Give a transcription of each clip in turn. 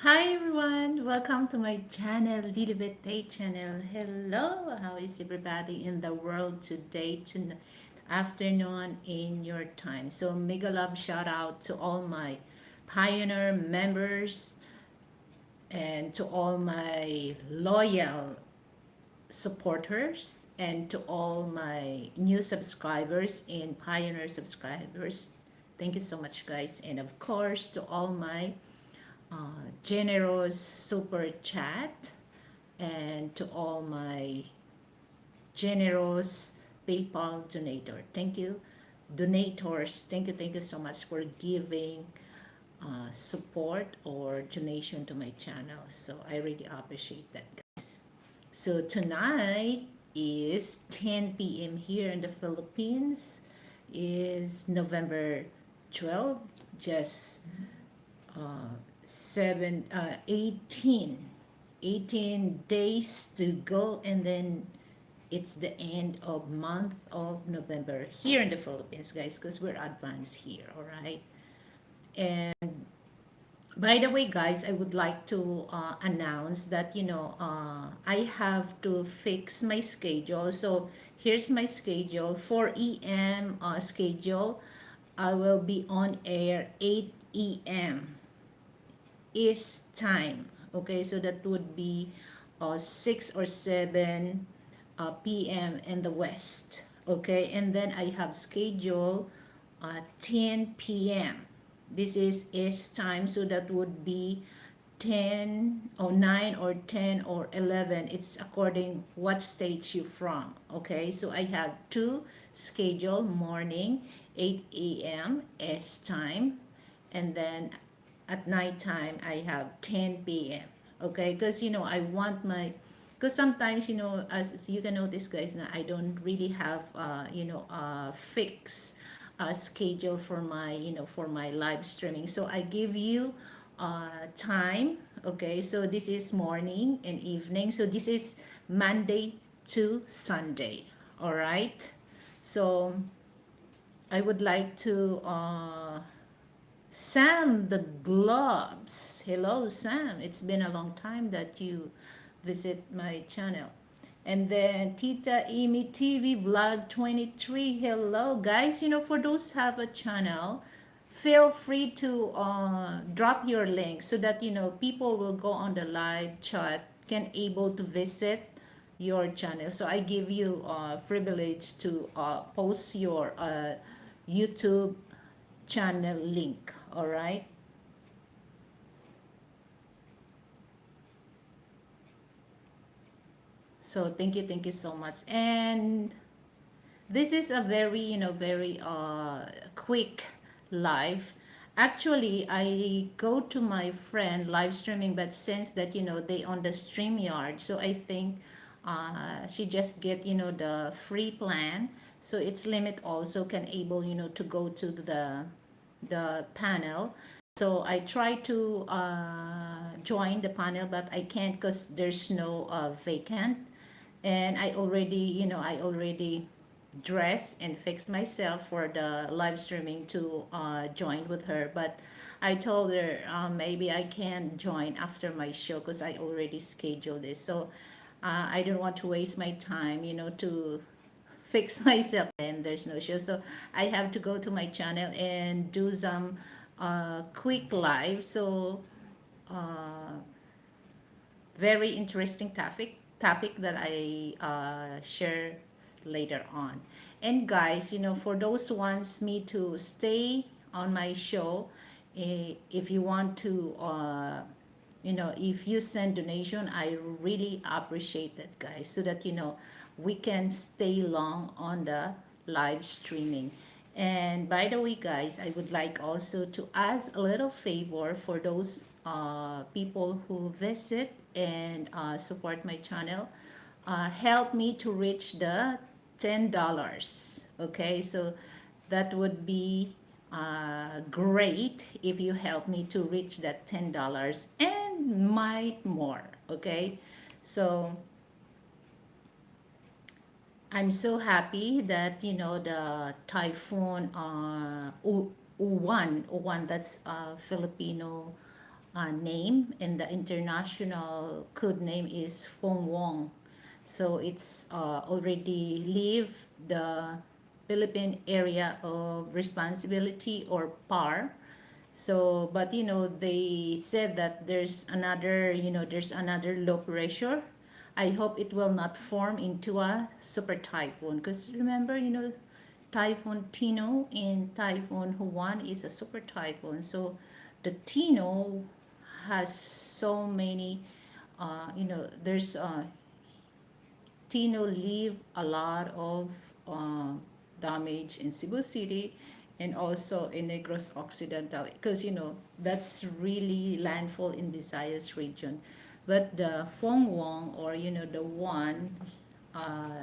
Hi everyone, welcome to my channel, Liliveth Tate channel. Hello, how is everybody in the world today, afternoon in your time? So mega love shout out to all my pioneer members and to all my loyal supporters and to all my new subscribers and pioneer subscribers. Thank you so much guys, and of course to all my generous super chat and to all my generous PayPal donator. Thank you, donators. Thank you so much for giving support or donation to my channel. So I really appreciate that, guys. So tonight is 10 p.m. here in the Philippines. Is November 12th, just uh, 18 days to go, and then it's the end of month of November here in the Philippines, guys, because we're advanced here, all right? And by the way, guys, I would like to announce that, I have to fix my schedule. So here's my schedule, 4 a.m. Schedule. I will be on air 8 a.m. is time. Okay, so that would be 6 or 7 p.m. in the west. Okay, and then I have schedule 10 p.m. This is East time, so that would be 10 or 9 or 10 or 11. It's according what state you're from. Okay, so I have two schedule, morning 8 a.m. S time, and then at night time I have 10 p.m. Okay, because I want my, because sometimes as you can notice guys, na I don't really have fixed schedule for my for my live streaming. So I give you time. Okay, so this is morning and evening, so this is Monday to Sunday. All right, so I would like to Sam the Globes. Hello, Sam. It's been a long time that you visit my channel. And then Tita Amy TV Vlog 23. Hello, guys. For those have a channel, feel free to drop your link so that people will go on the live chat can able to visit your channel. So I give you privilege to post your YouTube channel link. All right. So thank you so much. And this is a very very quick live. Actually, I go to my friend live streaming, but since that they on the StreamYard, so I think she just get the free plan. So it's limit also can able to go to the panel. So I try to join the panel, but I can't because there's no vacant. And I already dress and fix myself for the live streaming to join with her. But I told her maybe I can join after my show because I already scheduled this. So I don't want to waste my time, to fix myself and there's no show. So I have to go to my channel and do some quick live. So uh, very interesting topic that I share later on. And guys, for those who wants me to stay on my show, if you want to if you send donation, I really appreciate that, guys, so that we can stay long on the live streaming. And by the way, guys, I would like also to ask a little favor for those people who visit and support my channel. Help me to reach the $10. Okay, so that would be great if you help me to reach that $10 and might more. Okay, so I'm so happy that the typhoon Uwan, that's Filipino name, and the international code name is Fong Wong. So it's already leave the Philippine area of responsibility or PAR. So, but they said that there's another low pressure. I hope it will not form into a super typhoon, because remember, Typhoon Tino and Typhoon Juan is a super typhoon. So the Tino has so many, there's Tino leave a lot of uh, damage in Cebu City and also in Negros Occidental, because that's really landfall in Visayas region. But the Fong Wong, or the one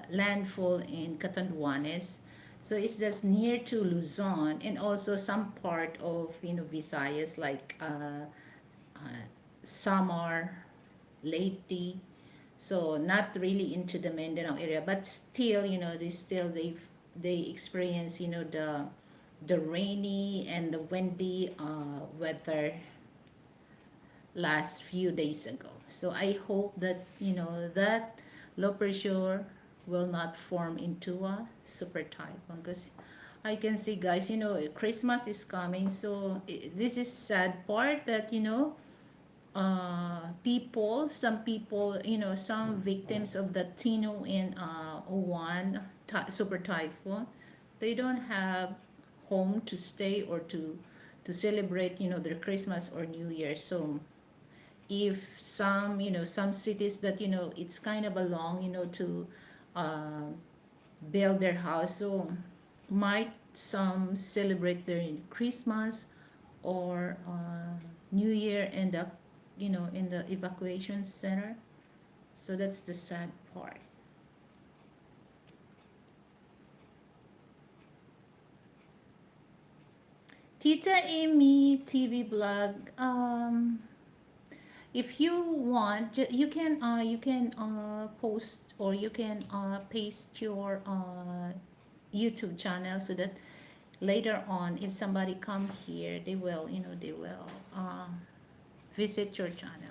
landfall in Catanduanes, so it's just near to Luzon and also some part of Visayas, like Samar, Leyte. So not really into the Mindanao area, but still, they experience, the rainy and the windy weather last few days ago. So I hope that that low pressure will not form into a super typhoon, because I can see, guys, Christmas is coming. So this is sad part that some people, some victims of the Tino and One super typhoon, they don't have home to stay or to celebrate, their Christmas or New Year. So if some cities that it's kind of a long, to uh, build their house, so might some celebrate their Christmas or New Year in the in the evacuation center. So that's the sad part. Tita Amy TV blog. If you want, you can post, or you can paste your YouTube channel, so that later on, if somebody come here, they will visit your channel.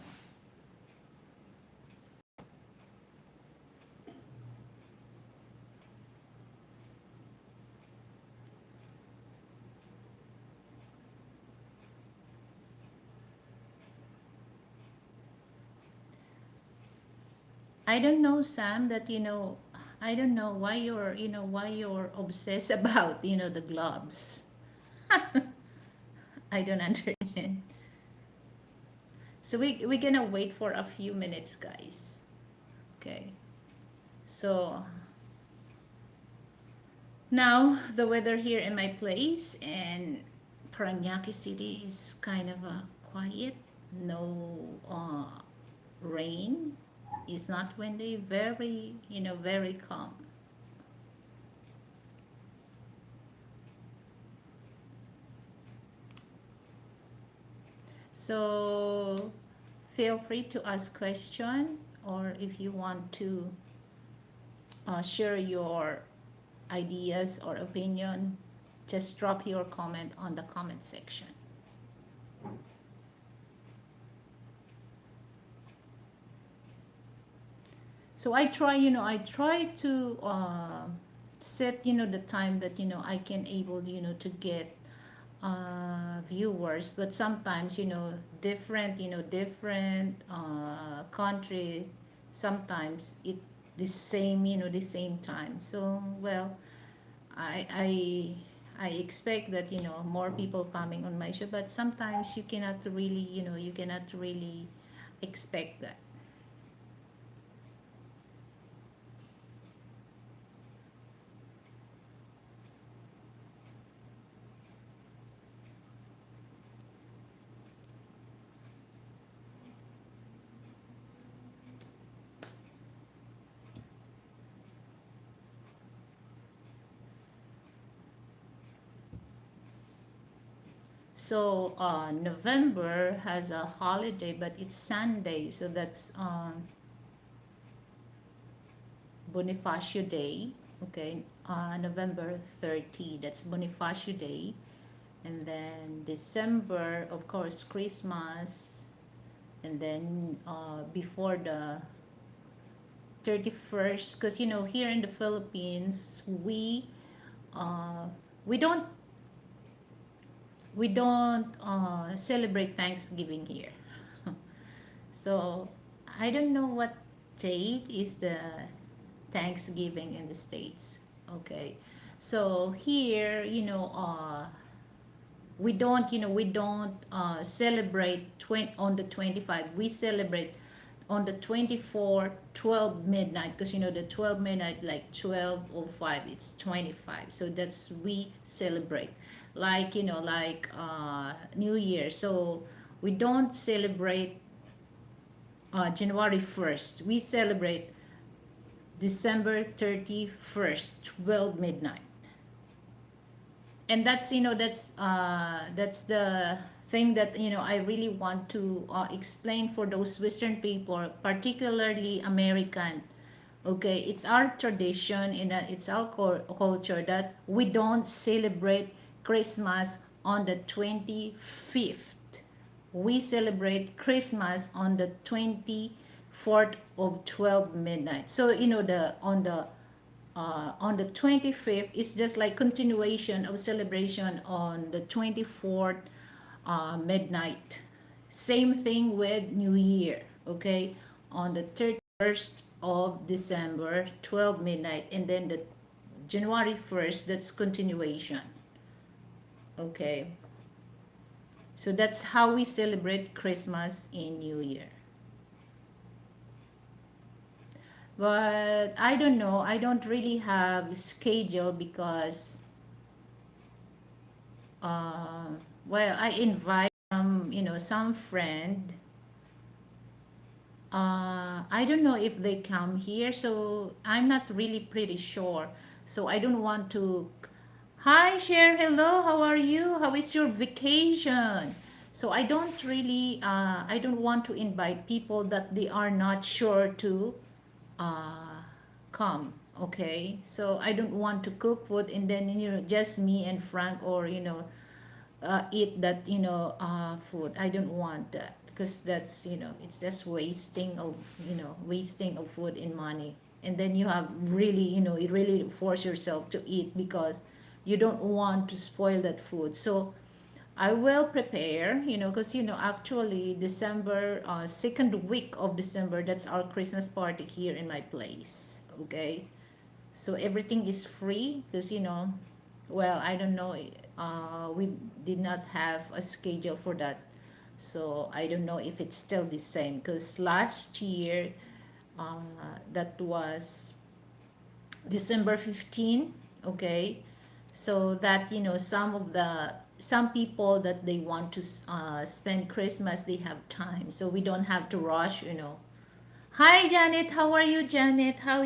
I don't know, Sam, that I don't know why you're obsessed about the gloves. I don't understand. So we're gonna wait for a few minutes, guys. Okay. So now the weather here in my place in Paranaque City is kind of quiet. No rain. It's not windy. Very very calm. So feel free to ask question, or if you want to share your ideas or opinion, just drop your comment on the comment section. So I try to set the time that I can able to get viewers, but sometimes different country, sometimes it the same time. So well, I expect that more people coming on my show, but sometimes you cannot really expect that. So November has a holiday, but it's Sunday, so that's Bonifacio Day. Okay, November 30, that's Bonifacio Day. And then December, of course, Christmas. and then before the 31st, because here in the Philippines, uh, we don't celebrate Thanksgiving here. So I don't know what date is the Thanksgiving in the States. Okay. So here, we don't celebrate on the 25. We celebrate on the 24 12 midnight, because the 12 midnight, like 12:05, it's 25. So that's we celebrate, like New Year. So we don't celebrate January 1st. We celebrate December 31st, 12 midnight. And that's the thing that I really want to explain for those Western people, particularly American. Okay, it's our tradition, in that it's our culture, that we don't celebrate Christmas on the 25th. We celebrate Christmas on the 24th of 12 midnight. So the on the 25th, it's just like continuation of celebration on the 24th midnight. Same thing with New Year, okay? On the 31st of December, 12 midnight, and then the January 1st, that's continuation, okay? So that's how we celebrate Christmas and New Year. But I don't know, I don't really have schedule, because uh, well, I invite some friend. I don't know if they come here, so I'm not really pretty sure. So I don't want to. Hi, Cher. Hello. How are you? How is your vacation? So I don't want to invite people that they are not sure to uh, come. Okay. So I don't want to cook food, and then just me and Frank, or eat that food. I don't want that, because that's it's just wasting of food and money. And then you have really you really force yourself to eat, because you don't want to spoil that food. So I will prepare, because actually December, second week of December, that's our Christmas party here in my place. Okay, so everything is free, because well, I don't know. We did not have a schedule for that, so I don't know if it's still the same. Because last year, uh, that was December 15. Okay, so that some people that they want to spend Christmas, they have time, so we don't have to rush. Hi, Janet. How are you, Janet? How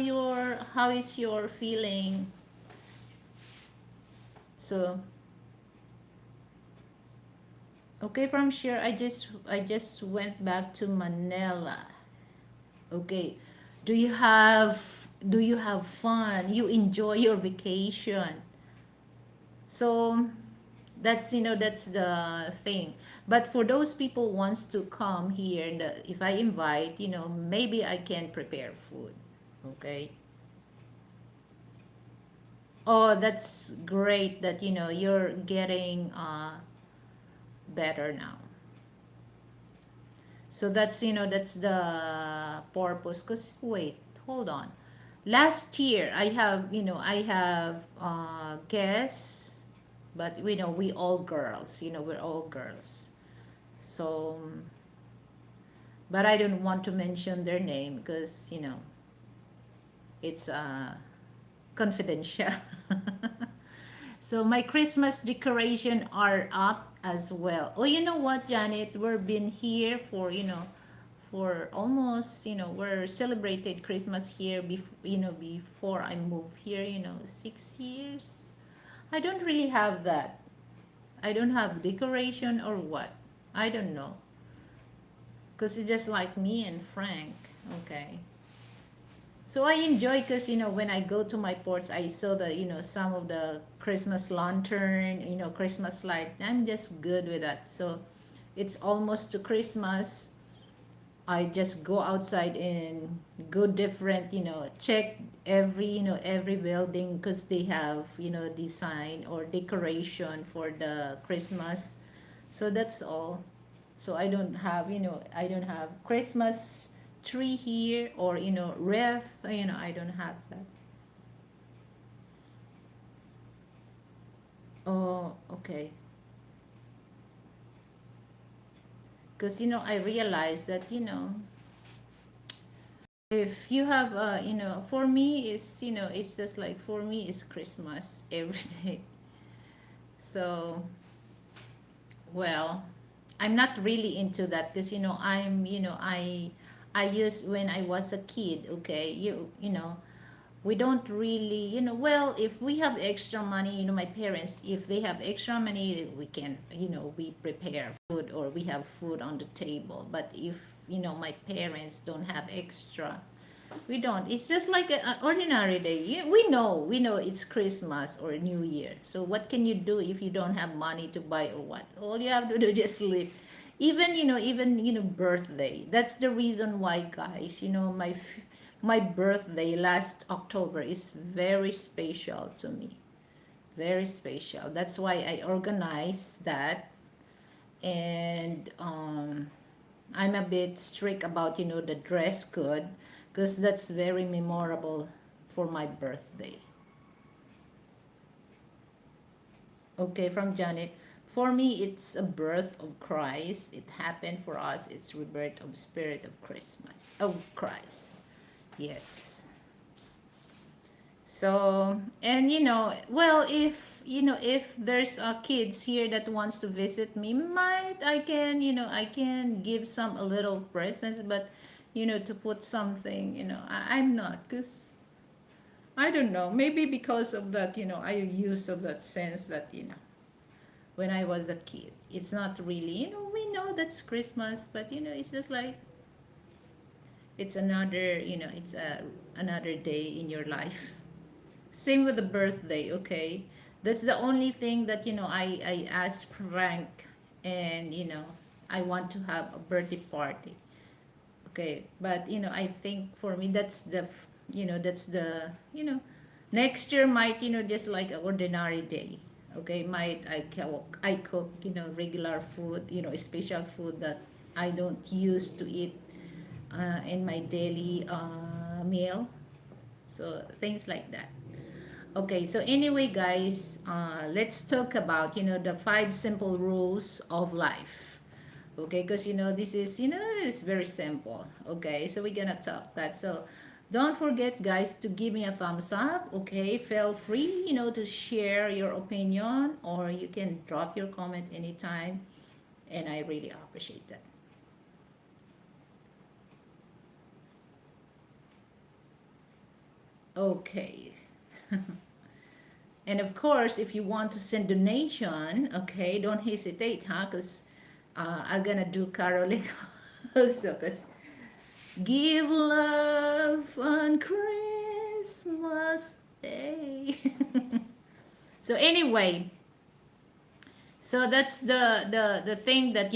is your feeling? So okay, from sure. I just went back to Manila. Okay. Do you have fun? You enjoy your vacation. So that's the thing. But for those people wants to come here, and if I invite, maybe I can prepare food. Okay. Oh, that's great that you're getting better now. So that's the purpose. Cause wait, hold on. Last year I have guests, but we all girls. We're all girls. So, but I don't want to mention their name, because it's confidential. So my Christmas decoration are up as well. Oh, you know what, Janet? We've been here for almost, we're celebrated Christmas here before I moved here, 6 years. I don't really have that. I don't have decoration or what. I don't know. Because it's just like me and Frank. Okay. So I enjoy, because when I go to my ports, I saw some of the Christmas lantern, Christmas light. I'm just good with that. So it's almost to Christmas. I just go outside and go different, check every, every building because they have, design or decoration for the Christmas. So that's all. So I don't have Christmas tree here or, wreath, I don't have that. Oh, okay. Because, I realized that, if you have for me is it's just like for me it's Christmas every day. So well, I'm not really into that because I used when I was a kid. Okay, we don't really, well, if we have extra money, my parents, if they have extra money, we can, we prepare food or we have food on the table. But if my parents don't have extra, we don't. It's just like an ordinary day. We know it's Christmas or New Year. So what can you do if you don't have money to buy or what? All you have to do is just sleep. Even birthday. That's the reason why, guys. My birthday last October is very special to me. Very special. That's why I organized that, and I'm a bit strict about the dress code because that's very memorable for my birthday. Okay, from Janet. For me, it's a birth of Christ. It happened for us. It's rebirth of spirit of Christmas of Christ. Yes. So, and well, if there's kids here that wants to visit me, might I can give some a little presents, but to put something, I'm not, because I don't know, maybe because of that, I use of that sense that when I was a kid, it's not really, we know that's Christmas, but it's just like it's another, it's another day in your life. Same with the birthday, okay? That's the only thing that, I asked Frank, and, I want to have a birthday party. Okay, but, I think for me, that's the, next year might, just like an ordinary day. Okay, might I cook, regular food, special food that I don't use to eat in my daily meal. So things like that. Okay, so anyway, guys, let's talk about, the 5 simple rules of life. Okay, because, this is, it's very simple. Okay, so we're gonna talk that. So don't forget, guys, to give me a thumbs up. Okay, feel free, to share your opinion, or you can drop your comment anytime, and I really appreciate that. Okay. And of course, if you want to send donation, okay, don't hesitate, huh? Because I'm gonna do caroling also. Because give love on Christmas Day. So anyway, so that's the thing that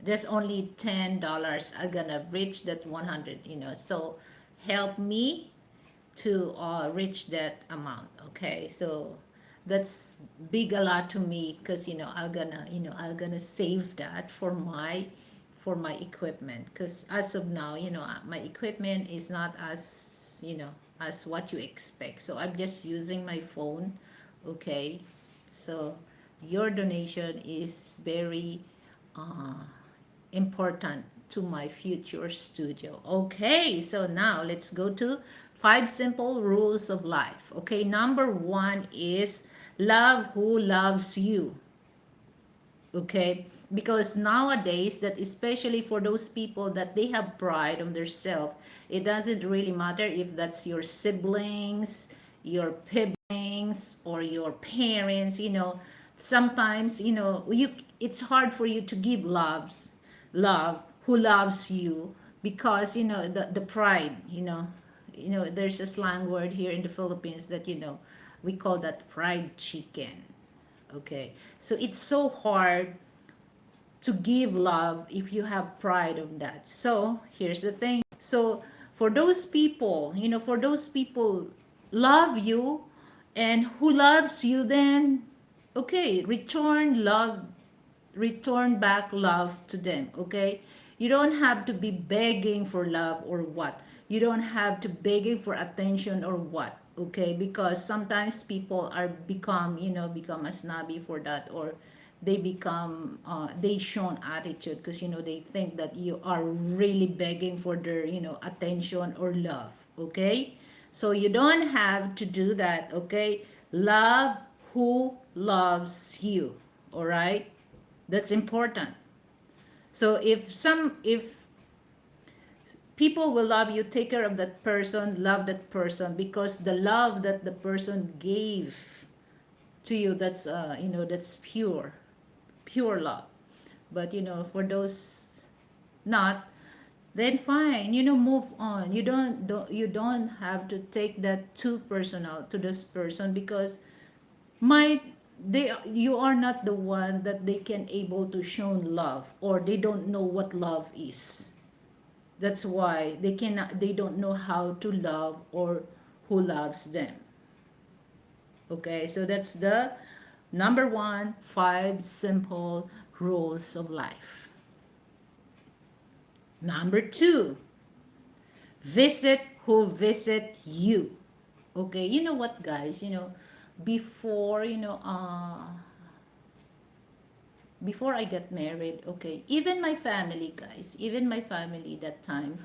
there's only $10. I'm gonna reach that 100. So help me to reach that amount. Okay, so that's big a lot to me because I'm gonna save that for my equipment, because as of now, my equipment is not as what you expect, so I'm just using my phone. Okay, so your donation is very uh, important to my future studio. Okay, so now let's go to 5 simple rules of life. Okay, number 1 is love who loves you. Okay, because nowadays, that especially for those people that they have pride on their self, it doesn't really matter if that's your siblings, your siblings, or your parents. Sometimes, it's hard for you to give love who loves you, because the pride, there's a slang word here in the Philippines that we call that fried chicken. Okay, so it's so hard to give love if you have pride on that. So here's the thing. So for those people, for those people love you and who loves you, then okay, return back love to them. Okay, you don't have to be begging for love or what. You don't have to begging for attention or what. Okay, because sometimes people are become a snobby for that, or they become they shown attitude because they think that you are really begging for their attention or love. Okay, so you don't have to do that. Okay, love who loves you. All right, that's important. So if people will love you, take care of that person, love that person, because the love that the person gave to you, that's that's pure love. But for those not, then fine, move on. You don't have to take that too personal to this person, because might they you are not the one that they can able to show love, or they don't know what love is. That's why they don't know how to love or who loves them. Okay, so that's the number one, five simple rules of life. Number two, visit who visit you. Okay, you know what, guys? Before before I got married, okay, even my family, guys, even my family that time.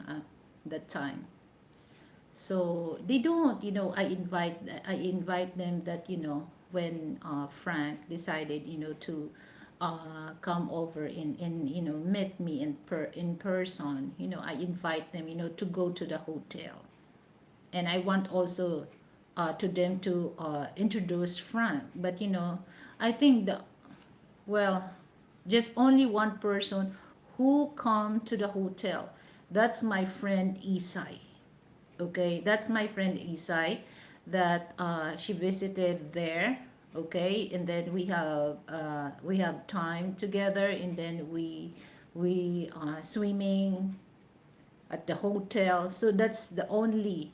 So they don't, I invite them that, when Frank decided, to come over and meet me in person, I invite them, to go to the hotel. And I want also to them to introduce Frank. But I think well, just only one person who come to the hotel. That's my friend Isai. Okay, that's my friend Isai, that she visited there. Okay, and then we have time together, and then we swimming at the hotel. So that's the only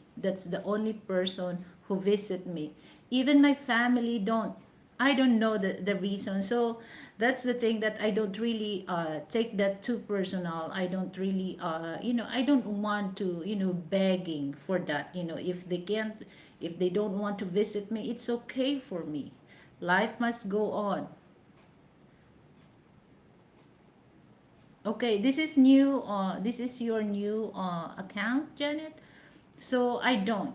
person who visit me. Even my family don't. I don't know the reason. So that's the thing, that I don't really take that too personal. I don't really I don't want to begging for that. If they don't want to visit me, it's okay for me. Life must go on. Okay, this is new. This is your new account, Janet. So I don't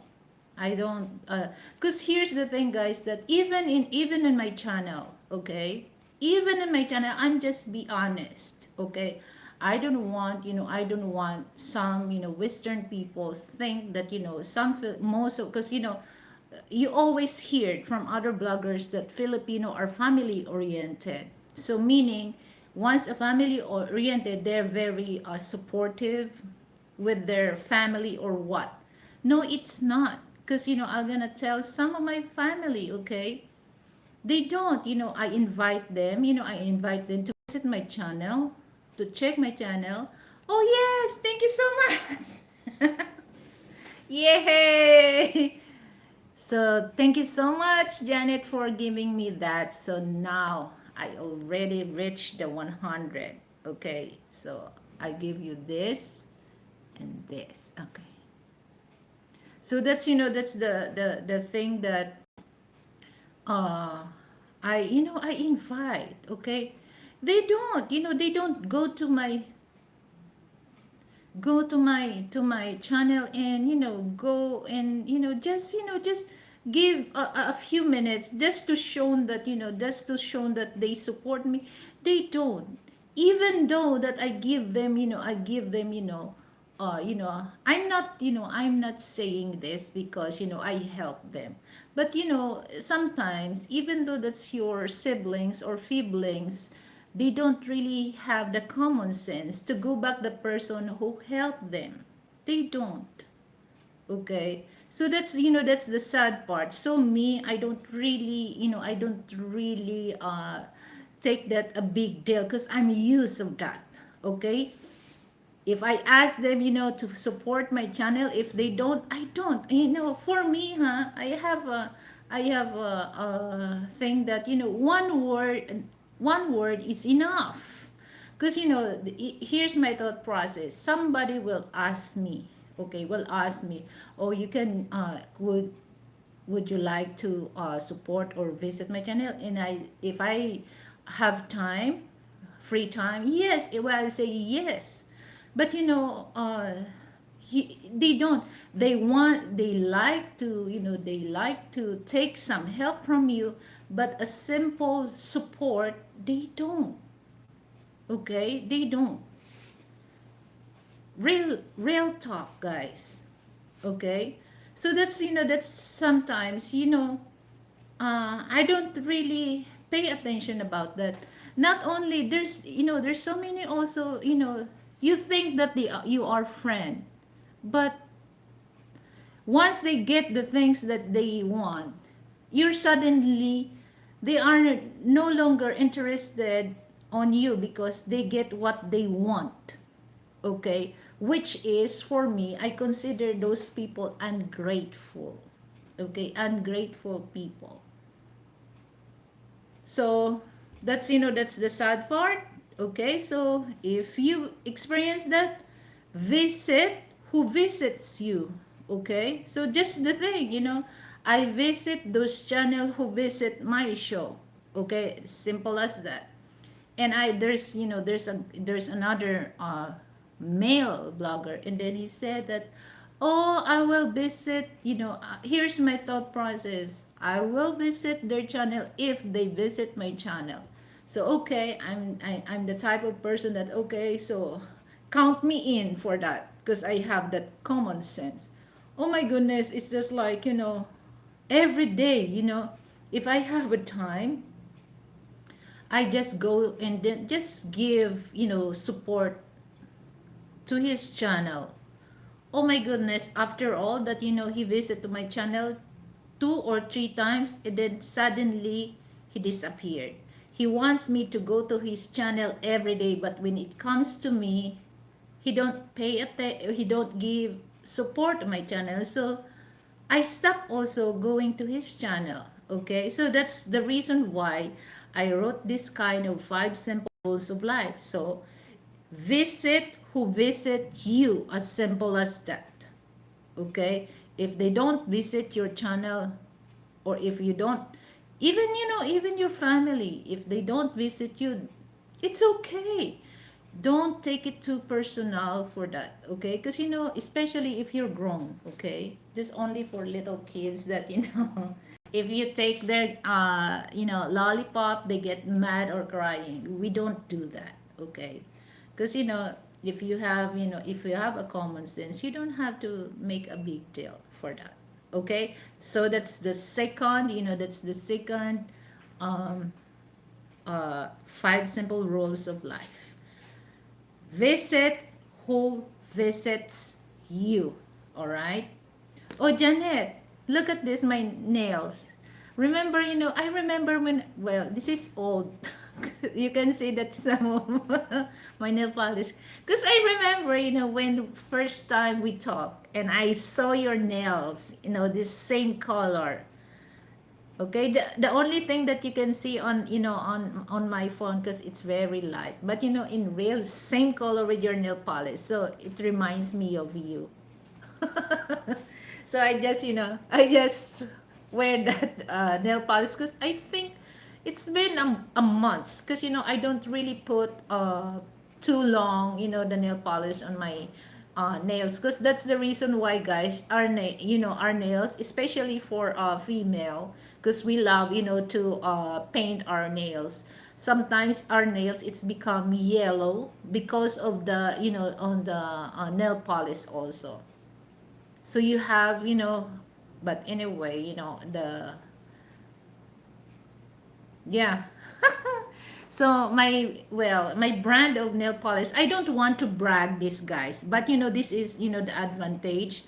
because here's the thing, guys, that even in my channel, okay, even in my channel, I'm just be honest. Okay, I don't want some Western people think that most of, because you always hear it from other bloggers that Filipino are family oriented. So meaning, once a family oriented, they're very supportive with their family or what. No, it's not. Because I'm gonna tell some of my family, okay, they don't. I invite them to visit my channel, to check my channel. Oh yes, thank you so much. Yay! So thank you so much, Janet, for giving me that. So now I already reached the 100. Okay, so I give you this and this. Okay. So that's the thing that uh I invite. Okay, they don't go to my channel, and go and just give a few minutes, just to show that they support me. They don't. Even though that I give them I'm not saying this because I help them. But sometimes, even though that's your siblings or siblings, they don't really have the common sense to go back the person who helped them. They don't. Okay, so that's the sad part. So me, I don't really take that a big deal because I'm used of that. Okay, if I ask them, to support my channel, if they don't, I don't. For me, I have a thing that, one word is enough. Because, here's my thought process. Somebody will ask me, okay, will ask me, oh, you can, would you like to support or visit my channel? And if I have time, free time, yes, well, I'll say yes. But they don't. They like to take some help from you, but a simple support, they don't. Okay, they don't. Real talk, guys. Okay, so that's sometimes, I don't really pay attention about that. Not only there's so many also, you think that you are friend, but once they get the things that they want, you're suddenly, they are no longer interested on you because they get what they want. Okay, which is, for me, I consider those people ungrateful. Okay, ungrateful people. So that's the sad part. Okay, so if you experience that, visit who visits you. Okay, so just the thing, I visit those channel who visit my show. Okay, simple as that. And there's another male blogger, and then he said that, oh, I will visit, here's my thought process, I will visit their channel if they visit my channel. So okay, I'm the type of person that, okay, so count me in for that because I have that common sense. Oh my goodness, it's just like, every day, if I have a time, I just go and then just give, support to his channel. Oh my goodness, after all that, he visited my channel 2 or 3 times, and then suddenly he disappeared. He wants me to go to his channel every day, but when it comes to me, he don't give support to my channel. So I stopped also going to his channel. Okay, so that's the reason why I wrote this kind of 5 simple rules of life. So visit who visit you, as simple as that. Okay, if they don't visit your channel, or if you don't, even your family, if they don't visit you, it's okay. Don't take it too personal for that. Okay, because especially if you're grown. Okay, this only for little kids that, if you take their lollipop, they get mad or crying. We don't do that. Okay, because if you have a common sense, you don't have to make a big deal for that. Okay, so that's the second um 5 simple rules of life. Visit who visits you. All right. Oh, Janet, look at this, my nails. Remember, I remember when, well, this is old. You can see that some of my nail polish. Because I remember, when first time we talked and I saw your nails, this same color. Okay, the only thing that you can see on my phone, because it's very light, but in real, same color with your nail polish, so it reminds me of you. So I just wear that nail polish because I think it's been a month, because I don't really put too long, the nail polish on my nails, because that's the reason why, guys, our nails, especially for female, because we love, to paint our nails. Sometimes our nails, it's become yellow because of the, on the nail polish also. So you have, but anyway, yeah. So my brand of nail polish, I don't want to brag this, guys, but this is, the advantage.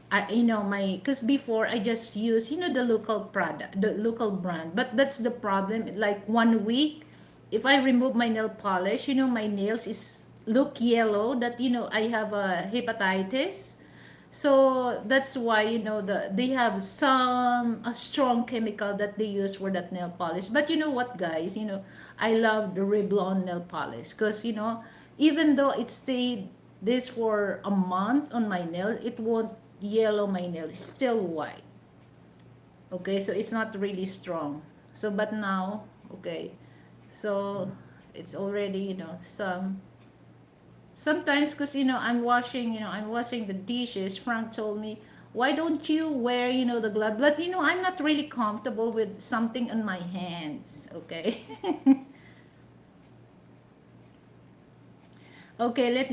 Because before I just use, the local product, the local brand, but that's the problem. Like 1 week, if I remove my nail polish, my nails is look yellow, that I have a hepatitis. So that's why they have some a strong chemical that they use for that nail polish. But you know what, guys, I love the Revlon nail polish, because even though it stayed this for a month on my nail, it won't yellow my nail. It's still white. Okay, so it's not really strong. So but now, okay, so it's already sometimes, because I'm washing the dishes. Frank told me, why don't you wear the glove? But I'm not really comfortable with something on my hands. Okay. Okay, let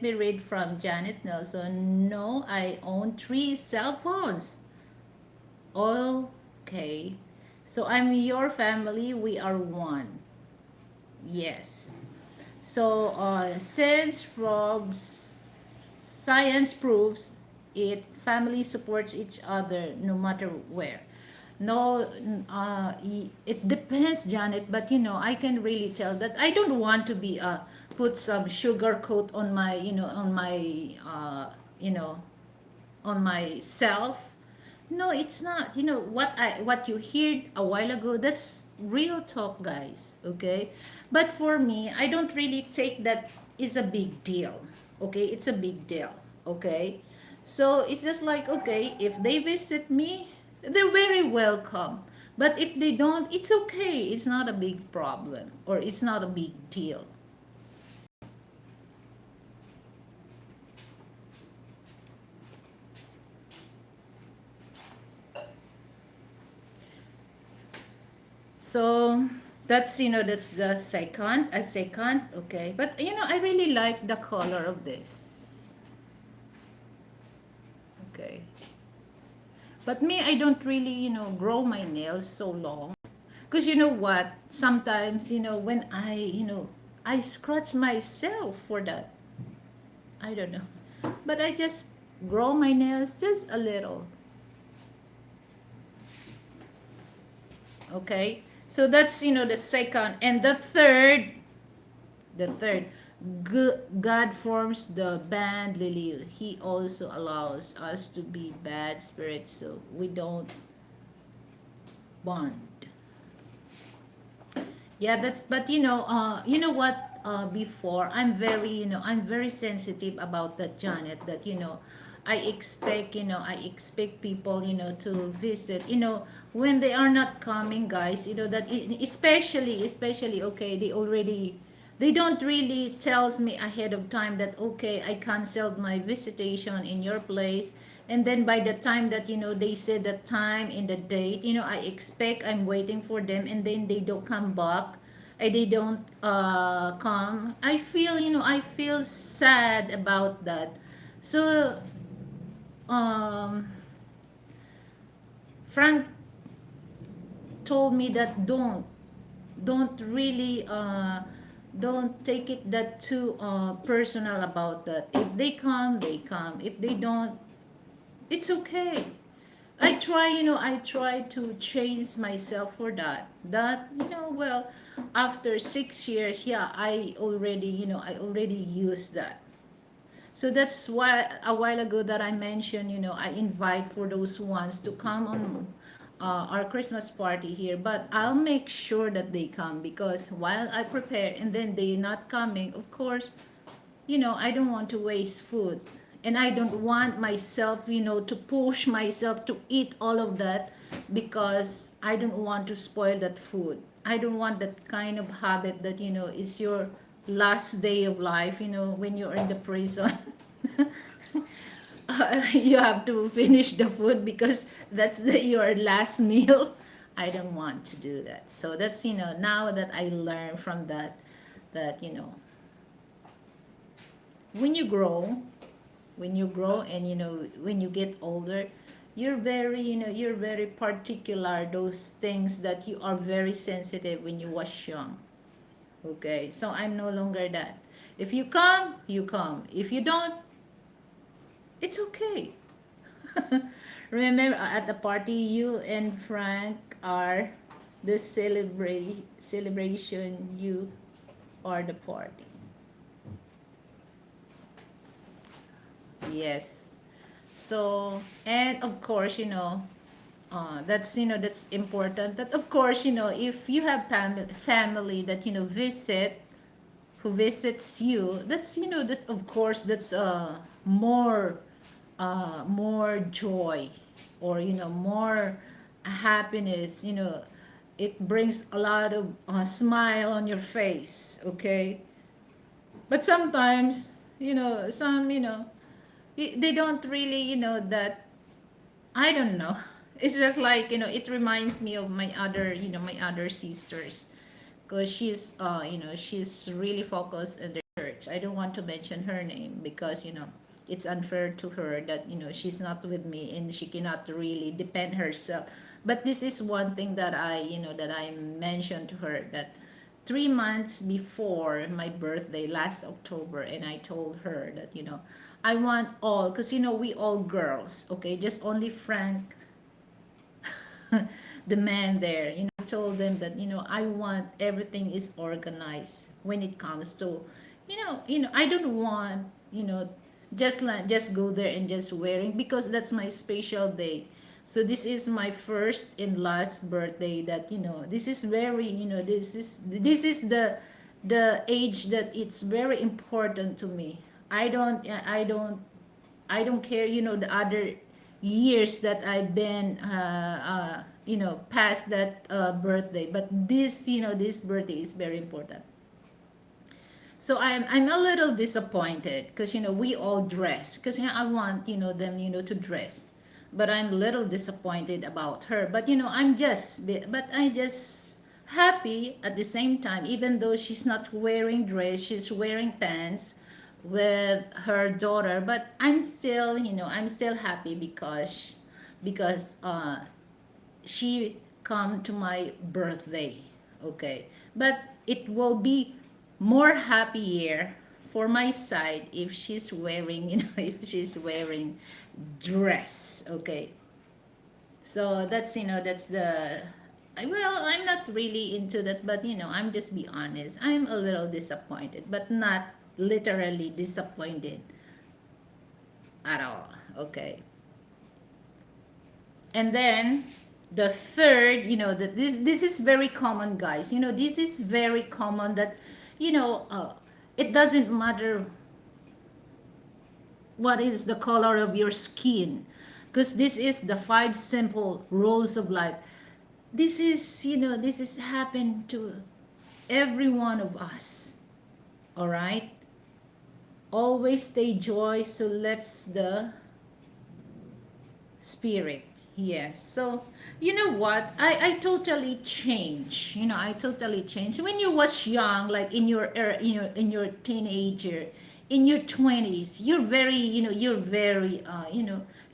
me read from Janet Nelson. No, I own 3 cell phones. Okay, so I'm your family, we are one. Yes. So, since Rob's science proves it, family supports each other no matter where. No, it depends, Janet, but I can really tell that I don't want to be put some sugar coat on my, you know, on myself. No, it's not. What you heard a while ago, that's real talk, guys. Okay? But for me, I don't really take that is a big deal. Okay? It's a big deal. Okay? So it's just like, okay, if they visit me, they're very welcome. But if they don't, it's okay. It's not a big problem, or it's not a big deal. So that's the second, okay. But I really like the color of this. Okay. But me, I don't really, grow my nails so long. Because you know what? Sometimes, when I scratch myself for that. I don't know. But I just grow my nails just a little. Okay? So that's, the second. And the third, God forms the band lily. He also allows us to be bad spirits so we don't bond. Yeah, but you know what? Before I'm very sensitive about that, Janet. That I expect people to visit. When they are not coming, guys. That especially okay, they don't really tells me ahead of time that okay, I canceled my visitation in your place. And then by the time that they say the time and the date, I'm waiting for them, and then they don't come back. They don't come. I feel sad about that. So um Frank told me that don't really don't take it that too personal about that. If they come, they come. If they don't, it's okay. I try to change myself for that. Well, after 6 years, yeah, I already used that. So that's why a while ago that I mentioned, I invite for those ones to come on our Christmas party here. But I'll make sure that they come, because while I prepare and then they not coming, of course, I don't want to waste food. And I don't want myself, to push myself to eat all of that, because I don't want to spoil that food. I don't want that kind of habit that, is your last day of life, when you're in the prison. You have to finish the food because that's your last meal. I don't want to do that. So that's, now that I learned from that when you grow and when you get older, you're very particular those things that you are very sensitive when you was young. Okay, so I'm no longer that. If you come, you come. If you don't, it's okay. Remember at the party, you and Frank are the celebration, you are the party. Yes. So, and of course, that's that's important. That of course, if you have family that who visits you, that's that of course that's more joy, or more happiness. It brings a lot of smile on your face. Okay, but sometimes some they don't really that. I don't know. It's just like it reminds me of my other my other sisters, because she's really focused in the church. I don't want to mention her name because it's unfair to her that she's not with me and she cannot really depend herself. But this is one thing that I mentioned to her, that 3 months before my birthday last October, and I told her that I want all, because we all girls, okay, just only Frank, the man there. I told them that I want everything is organized when it comes to I don't want just go there and just wearing, because that's my special day. So this is my first and last birthday that this is very this is the age that it's very important to me. I don't care the other years that I've been past that birthday, but this birthday is very important. So I'm a little disappointed because we all dress, because I want them to dress, but I'm a little disappointed about her. But I just happy at the same time, even though she's not wearing dress, she's wearing pants with her daughter. But I'm still happy because she come to my birthday. Okay, but it will be more happier for my side if she's wearing if she's wearing dress. Okay, so that's the well, I'm not really into that, but I'm just be honest, I'm a little disappointed, but not literally disappointed at all. Okay, and then the third, that this is very common, guys. This is very common that it doesn't matter what is the color of your skin, because this is the five simple rules of life. This is happened to every one of us. All right, always stay joy, so lifts the spirit. Yes. So you know what? I totally changed. I totally changed. When you was young, like in your teenager, in your 20s, you're very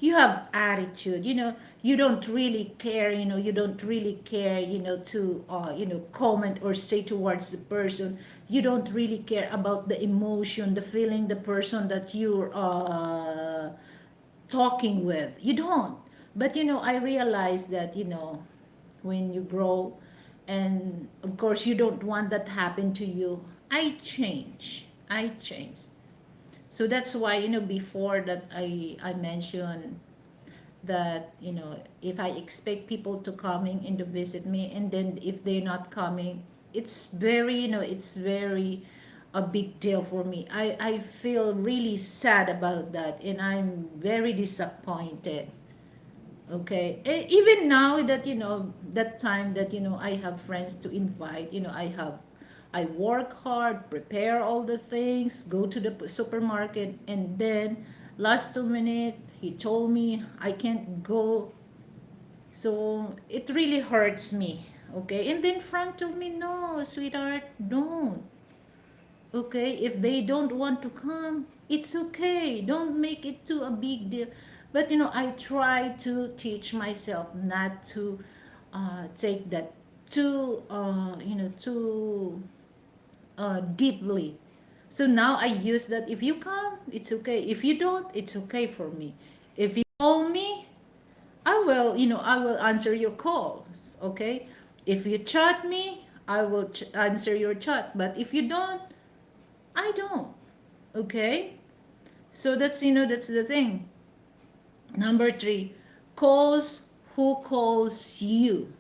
you have attitude. You don't really care. You don't really care. To comment or say towards the person. You don't really care about the emotion, the feeling, the person that you're talking with. You don't. But I realize that when you grow, and of course you don't want that happen to you. I change. So that's why before that I mentioned that if I expect people to coming and to visit me, and then if they're not coming, it's very a big deal for me. I feel really sad about that, and I'm very disappointed. Okay. Even now that that time that I have friends to invite, I work hard, prepare all the things, go to the supermarket, and then last 2 minutes he told me I can't go. So it really hurts me. Okay. And then Frank told me, no, sweetheart, don't. Okay, if they don't want to come, it's okay, don't make it too a big deal. But I try to teach myself not to take that too deeply. So now I use that, if you come, it's okay, if you don't, it's okay for me. If you call me, I will answer your calls. Okay, if you chat me, I will answer your chat, but if you don't, I don't. Okay, so that's, that's the thing. Number three, calls who calls you.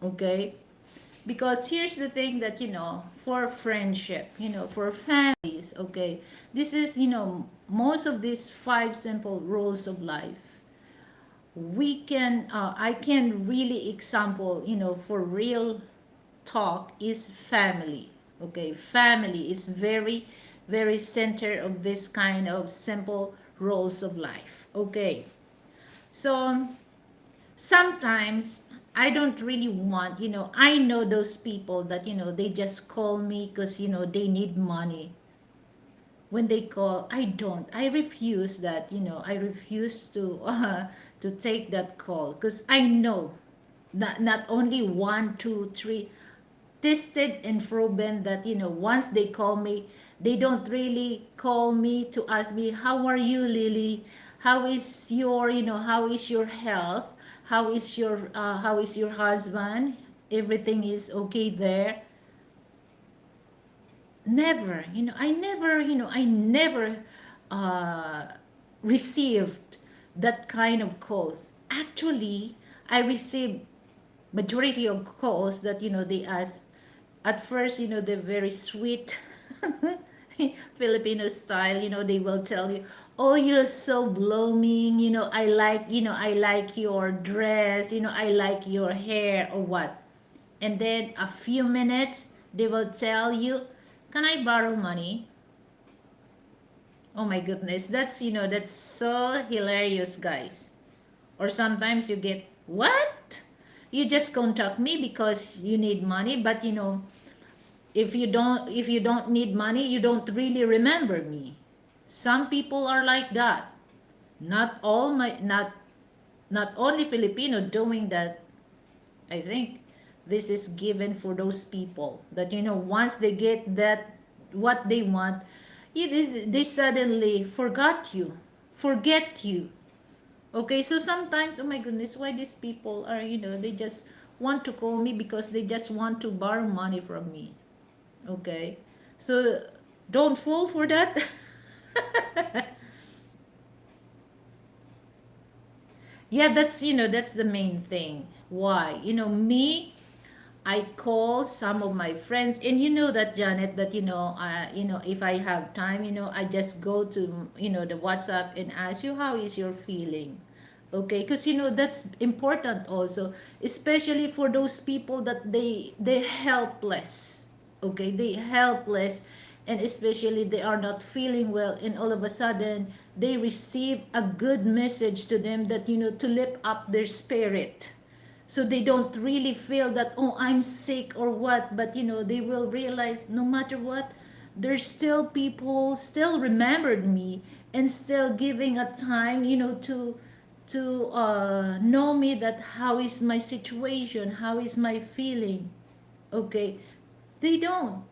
Okay, because here's the thing that, for friendship, for families. Okay, this is, most of these five simple rules of life, we can I can really example, for real talk, is family. Okay, family is very, very center of this kind of simple rules of life. Okay, so sometimes I don't really want, I know those people that, they just call me because, they need money. When they call, I refuse that, I refuse to to take that call, because I know that not only one, two, three, tested and proven that, once they call me, they don't really call me to ask me, how are you, Lily? How is your, how is your health? How is your husband? Everything is okay there? Never, I never uh, received that kind of calls. Actually, I received majority of calls that, they ask. At first, they're very sweet. Filipino style, they will tell you, oh, you're so blooming, I like your dress, I like your hair, or what. And then a few minutes, they will tell you, can I borrow money? Oh my goodness, that's so hilarious, guys. Or sometimes you get, what? You just contact me because you need money, but if you don't need money, you don't really remember me. Some people are like that. Not only Filipino doing that. I think this is given for those people that, once they get that what they want, they suddenly forget you. Okay, so sometimes, oh my goodness, why these people are, they just want to call me because they just want to borrow money from me. Okay, so don't fall for that. Yeah, that's the main thing. Why? Me, I call some of my friends, and you know that, Janet, that, if I have time, I just go to, the WhatsApp and ask you, how is your feeling? Okay, because, that's important also, especially for those people that they helpless. Okay, they helpless, and especially they are not feeling well, and all of a sudden they receive a good message to them that, to lift up their spirit, so they don't really feel that, oh, I'm sick or what, but, they will realize, no matter what, there's still people still remembered me, and still giving a time, to know me, that how is my situation, how is my feeling. Okay, they don't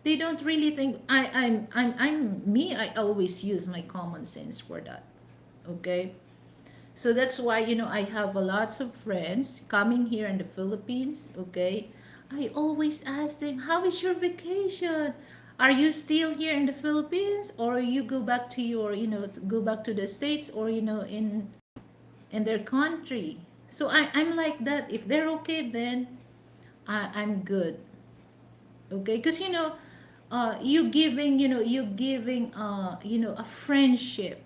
they don't really think, I'm me. I always use my common sense for that. Okay, so that's why, I have a lots of friends coming here in the Philippines. Okay, I always ask them, how is your vacation? Are you still here in the Philippines, or you go back to your, go back to the States, or, in their country? So I'm like that. If they're okay, then I'm good. Okay, because, you giving a friendship,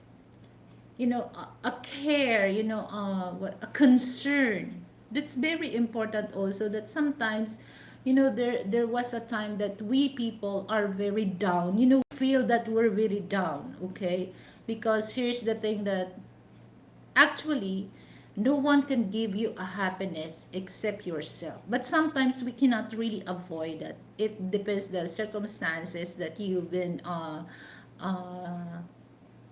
a care, a concern. That's very important also, that sometimes, there was a time that we people are very down, feel that we're very down. Okay, because here's the thing, that actually, no one can give you a happiness except yourself. But sometimes we cannot really avoid that. It depends the circumstances that you've been uh,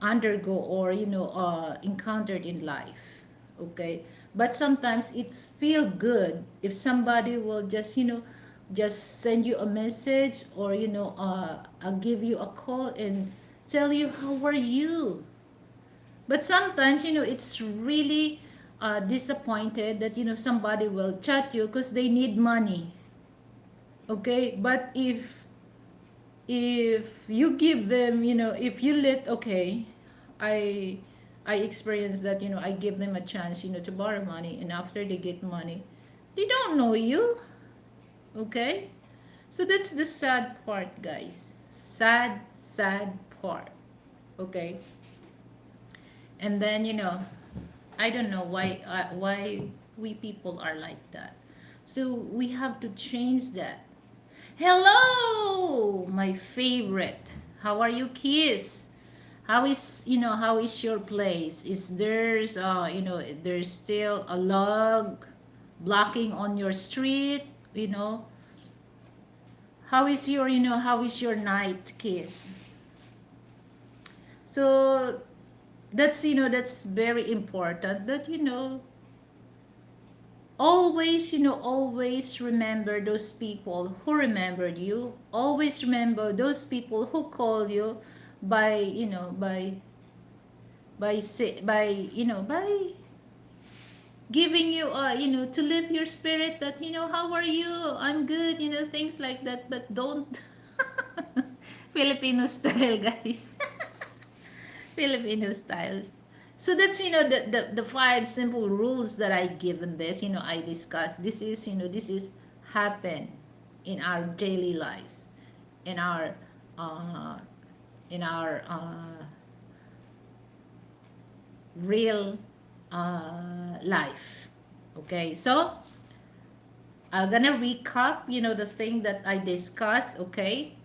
undergo, or, encountered in life. Okay, but sometimes it's feel good if somebody will just send you a message, or, give you a call and tell you, how are you? But sometimes, it's really disappointed that somebody will chat you because they need money. Okay, but if you give them, if you let, okay, i I experienced that, I give them a chance, to borrow money, and after they get money, they don't know you. Okay, so that's the sad part, guys. Sad part. Okay, and then, I don't know why we people are like that. So we have to change that. Hello, my favorite. How are you, Kiss? How is your place? Is there's still a log blocking on your street? How is your night, Kiss? So that's very important, that always remember those people who remembered you. Always remember those people who call you by by giving you to lift your spirit, that how are you, I'm good, things like that. But don't Filipino style, guys. Filipino style. So that's the five simple rules that I given this, I discussed. This is happen in our daily lives, in our uh in our real life. Okay, so I'm gonna recap, the thing that I discussed. Okay,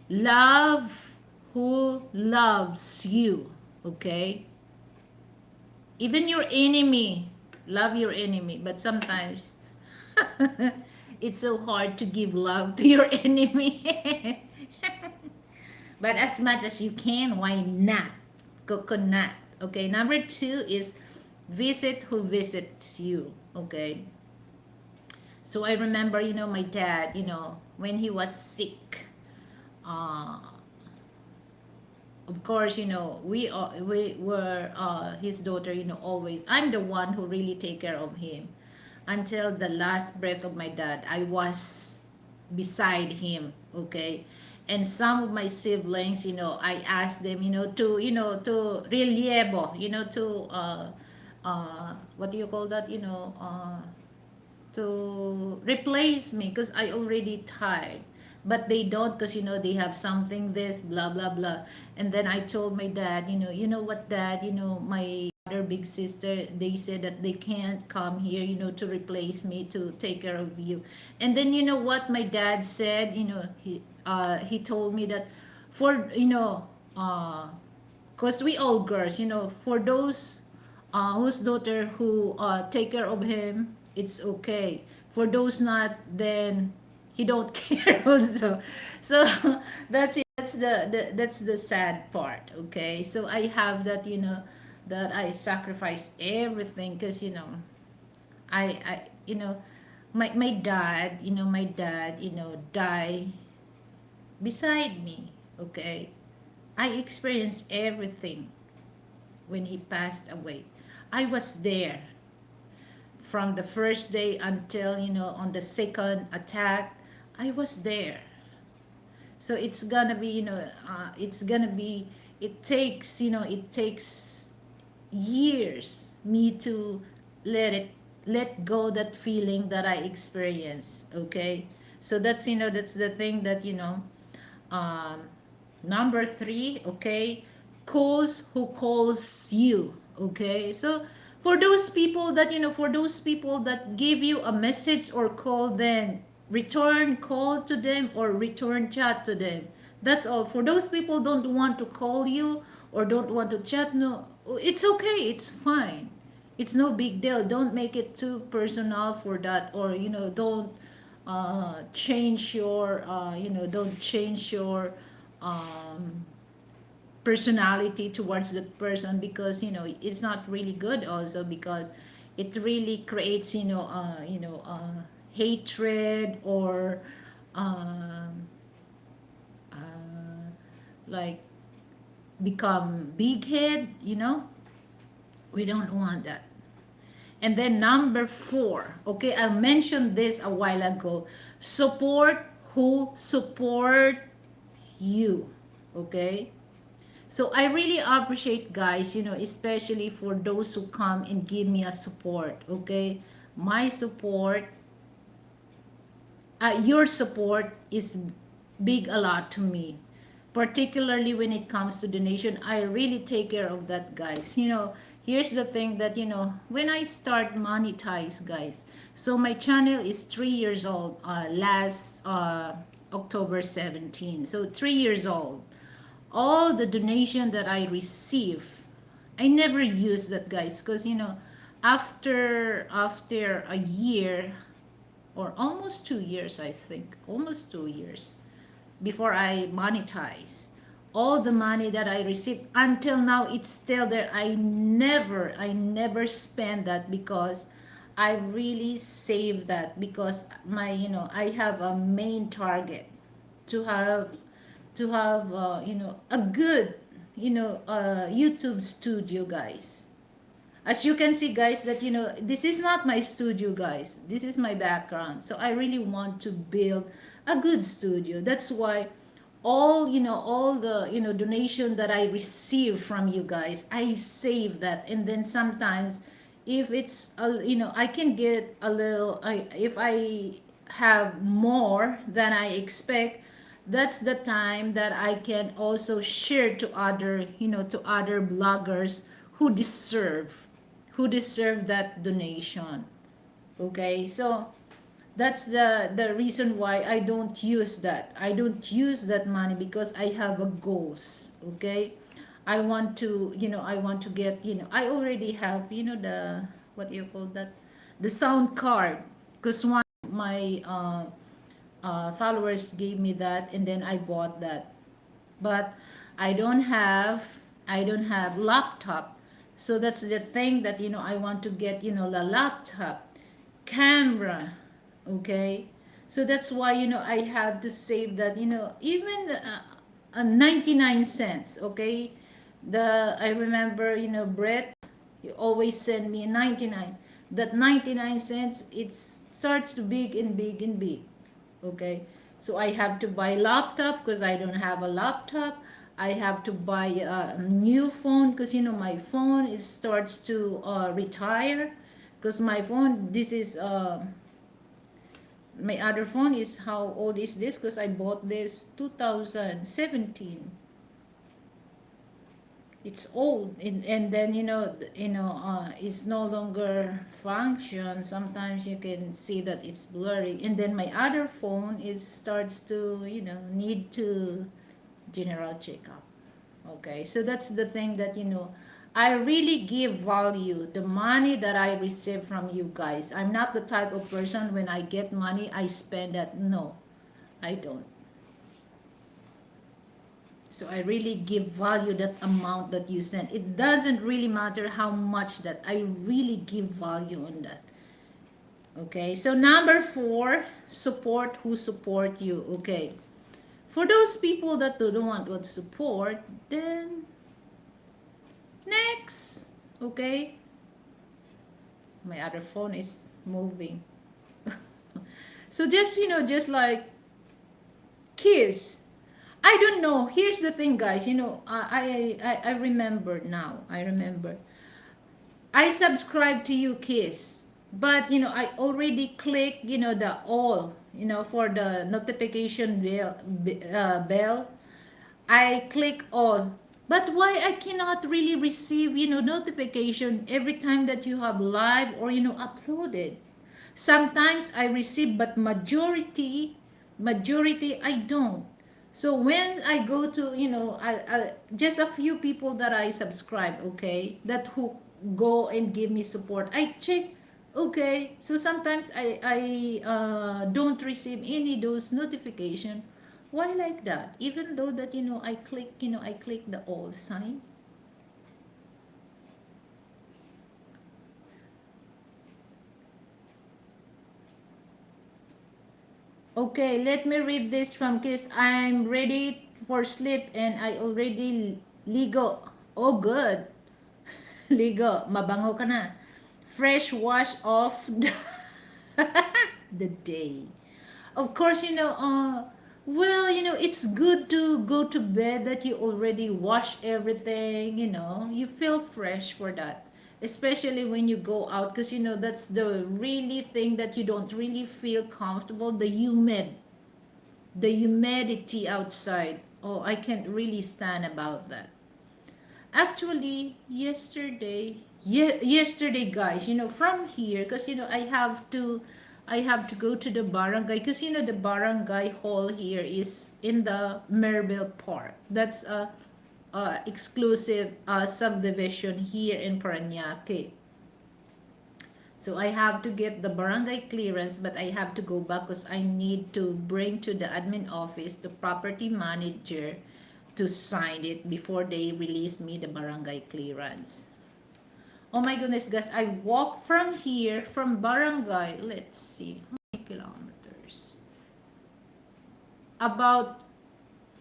love who loves you. Okay, even your enemy, love your enemy. But sometimes it's so hard to give love to your enemy. But as much as you can, why not? Coconut. Okay, number two is visit who visits you. Okay, so I remember, my dad, when he was sick. uh of course, we were his daughter. Always I'm the one who really take care of him until the last breath of my dad. I was beside him. Okay, and some of my siblings, I asked them, to relievo, to what do you call that, to replace me, because I already tired. But they don't, because they have something, this blah blah blah. And then I told my dad, what, dad, my other big sister, they said that they can't come here, to replace me, to take care of you. And then, what my dad said, he told me that, for because we all girls, for those whose daughter who take care of him, it's okay. For those not, then he don't care also. So that's it. That's the sad part. Okay, so I have that, that I sacrifice everything, because I my dad die beside me. Okay, I experienced everything when he passed away. I was there from the first day until, on the second attack. I was there. So it's gonna be, it takes years me to let go that feeling that I experienced. Okay, so that's the thing that, um number three. Okay, calls who calls you. Okay, so for those people that give you a message or call, then return call to them or return chat to them. That's all. For those people don't want to call you or don't want to chat, no, it's okay, it's fine. It's no big deal. Don't make it too personal for that. Or don't change your um, personality towards that person, because it's not really good also, because it really creates, hatred, or um, uh, like become big head. We don't want that. And then number 4, okay, I mentioned this a while ago. Support who support you, okay? So I really appreciate, guys, especially for those who come and give me a support, okay? My support, your support is big a lot to me, particularly when it comes to donation. I really take care of that, guys. Here's the thing that, when I start monetize, guys, so my channel is 3 years old, last October 17, so 3 years old. All the donation that I receive, I never use that, guys, because after a year, or almost 2 years, I think, almost 2 years before I monetize. All the money that I received until now, it's still there. I never spend that, because I really save that, because I have a main target to have a good YouTube studio, guys. As you can see, guys, that this is not my studio, guys, this is my background. So I really want to build a good studio. That's why all the donation that I receive from you guys, I save that. And then sometimes, if it's I can get a little, if I have more than I expect, that's the time that I can also share to other bloggers who deserve that donation. Okay, so that's the reason why I don't use that money, because I have a goals. Okay, I want to get, I already have, the, what do you call that, the sound card, because one of my followers gave me that, and then I bought that. But I don't have I don't have laptop. So that's the thing that I want to get, the laptop, camera, okay? So that's why I have to save that, even 99 cents, okay? I remember, Brett, you always send me 99. That 99 cents, it starts to big and big and big, okay? So I have to buy laptop, because I don't have a laptop. I have to buy a new phone, because my phone is starts to retire, because my phone, this is my other phone is, how old is this, because I bought this 2017. It's old, and then it's no longer function. Sometimes you can see that it's blurry. And then my other phone is starts to need to general checkup. Okay, so that's the thing that I really give value the money that I receive from you guys. I'm not the type of person, when I get money I spend that. No, I don't. So I really give value that amount that you send. It doesn't really matter how much, that I really give value on that. Okay, so number 4, support who support you. Okay, for those people that don't want to support, then next. Okay, my other phone is moving. So just like kiss. I don't know. Here's the thing, guys. I remember now. I remember. I subscribe to you, Kiss. But, I already click, the all, for the notification bell. I click all. But why I cannot really receive, notification every time that you have live or, uploaded? Sometimes I receive, but majority I don't. So when I go to, just a few people that I subscribe, okay, that who go and give me support, I check, okay. So sometimes I don't receive any those notification. Why like that? Even though that I click the all sign. Okay, let me read this from Kiss. I'm ready for sleep and I already ligo. Oh, good. Ligo. Mabango ka na. fresh wash off the day. Of course, well, it's good to go to bed that you already wash everything, you feel fresh for that. Especially when you go out, because, that's the really thing that you don't really feel comfortable, the humidity outside. Oh, I can't really stand about that. Actually, yesterday, guys, from here, because I have to go to the barangay, because the barangay hall here is in the Merville Park. That's a exclusive subdivision here in Parañaque. So I have to get the barangay clearance, but I have to go back because I need to bring to the admin office the property manager to sign it before they release me the barangay clearance. Oh my goodness, guys, I walk from here, from barangay, let's see, how many kilometers? About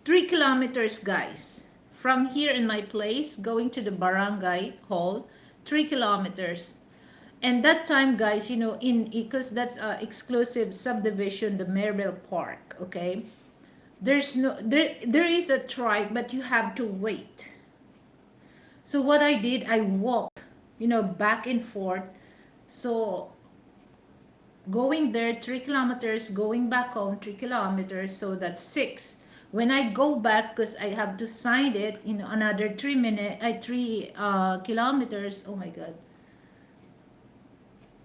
3 kilometers, guys. From here in my place, going to the barangay hall, 3 kilometers. And that time, guys, because that's a exclusive subdivision, the Merville Park, okay? There is a trike, but you have to wait. So what I did, I walked, back and forth. So going there 3 kilometers, going back home 3 kilometers, so that's 6. When I go back, because I have to sign it, another 3 kilometers. Oh my God.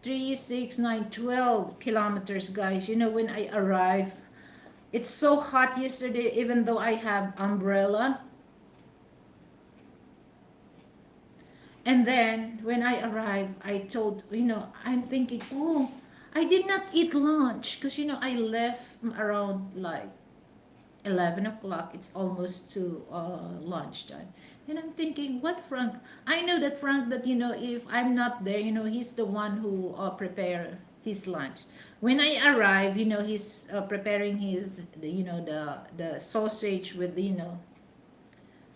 3, 6, 9, 12 kilometers, guys. When I arrive, it's so hot yesterday, even though I have umbrella. And then when I arrived, I told, I'm thinking, oh, I did not eat lunch because, I left around like 11 o'clock. It's almost to lunchtime. And I'm thinking, what Frank? I know that Frank, that, if I'm not there, he's the one who prepare his lunch. When I arrive, he's preparing his, the sausage with,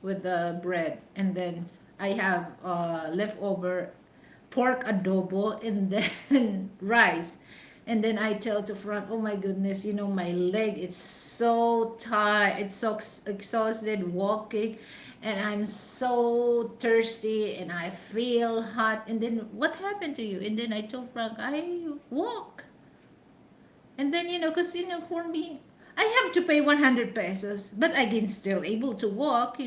with the bread. And then I have leftover pork adobo and then rice. And then I tell to Frank, oh my goodness, my leg, it's so tired, it's so exhausted walking, and I'm so thirsty, and I feel hot. And then, what happened to you? And then I told Frank, I walk. And then, because, for me, I have to pay 100 pesos, but I can still able to walk.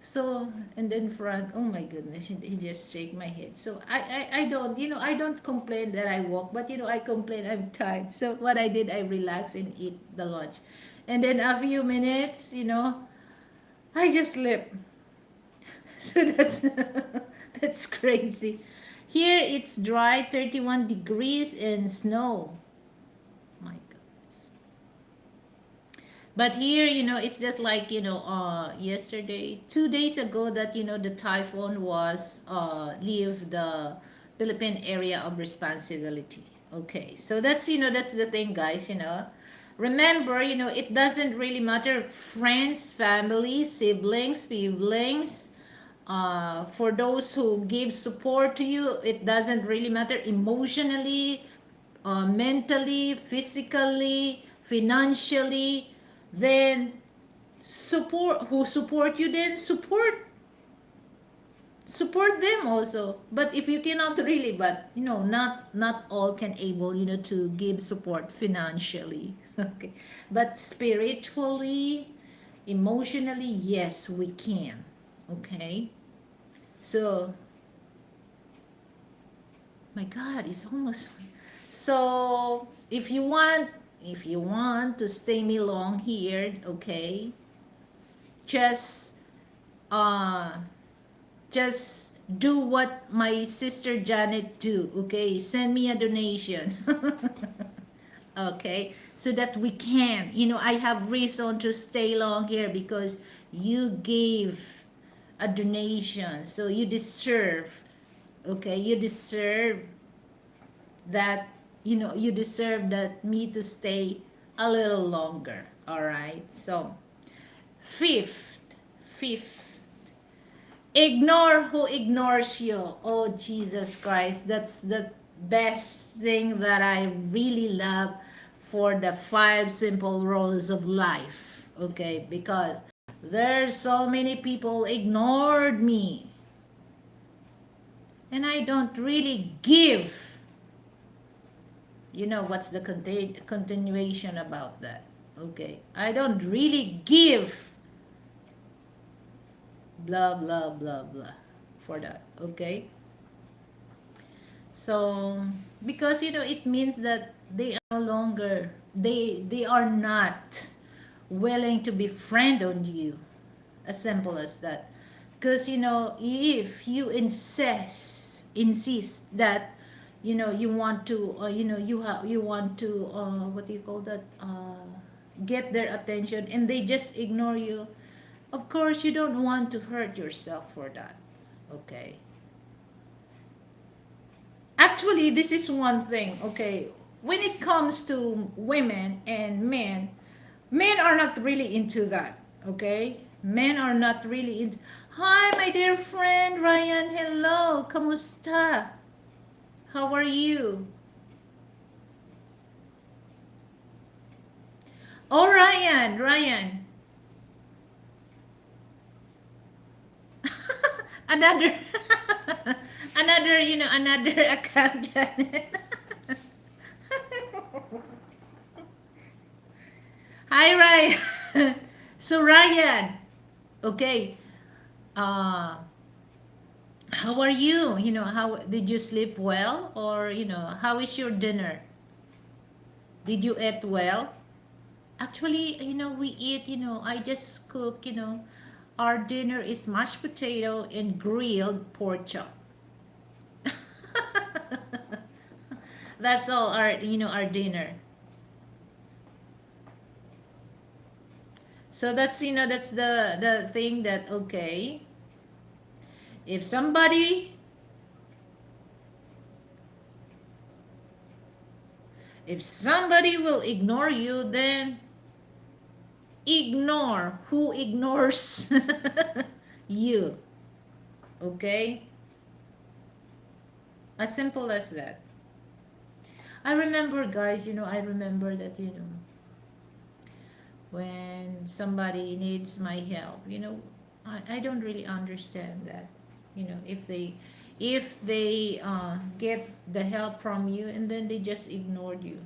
So, and then Frank, oh my goodness, he just shake my head. So I don't, I don't complain that I walk, but, I complain I'm tired. So what I did, I relax and eat the lunch. And then a few minutes, I just slept. So that's crazy. Here it's dry, 31 degrees and snow. My goodness. But here, it's just like, yesterday, 2 days ago, that, the typhoon was leave the Philippine area of responsibility. Okay, so that's the thing, guys. Remember, it doesn't really matter, friends, family, siblings. For those who give support to you, it doesn't really matter, emotionally, mentally, physically, financially. Then who support you, then support them also. But if you cannot really, but not all can able, to give support financially. Okay, but spiritually, emotionally, yes, we can. Okay, so my God, it's almost. So if you want to stay me long here, okay, just uh just do what my sister Janet do, okay? Send me a donation. Okay, so that we can, I have reason to stay long here because you gave a donation, so you deserve, okay, you deserve that, you deserve that me to stay a little longer. All right, so fifth Ignore who ignores you. Oh, Jesus Christ. That's the best thing that I really love for the five simple rules of life. Okay, because there's so many people ignored me. And I don't really give. You know what's the continuation about that? Okay, I don't really give blah blah blah blah for that. Okay, so because it means that they are no longer, they are not willing to befriend on you, as simple as that. Because if you insist that you want to you want to what do you call that, get their attention, and they just ignore you, of course you don't want to hurt yourself for that. Okay, actually this is one thing. Okay, when it comes to women and men, men are not really into that. Okay, men are not really into. Hi my dear friend Ryan, hello, kamusta, how are you? Oh, Ryan, another another account. Hi Ryan. So Ryan, okay, uh how are you? How did you sleep well, or how is your dinner? Did you eat well? Actually, we eat, I just cook, our dinner is mashed potato and grilled pork chop. That's all our, our dinner. So that's, that's the thing that, okay, if somebody, will ignore you, then ignore who ignores you. Okay, as simple as that. I remember, guys, I remember that, when somebody needs my help, I don't really understand that. If they get the help from you and then they just ignored you.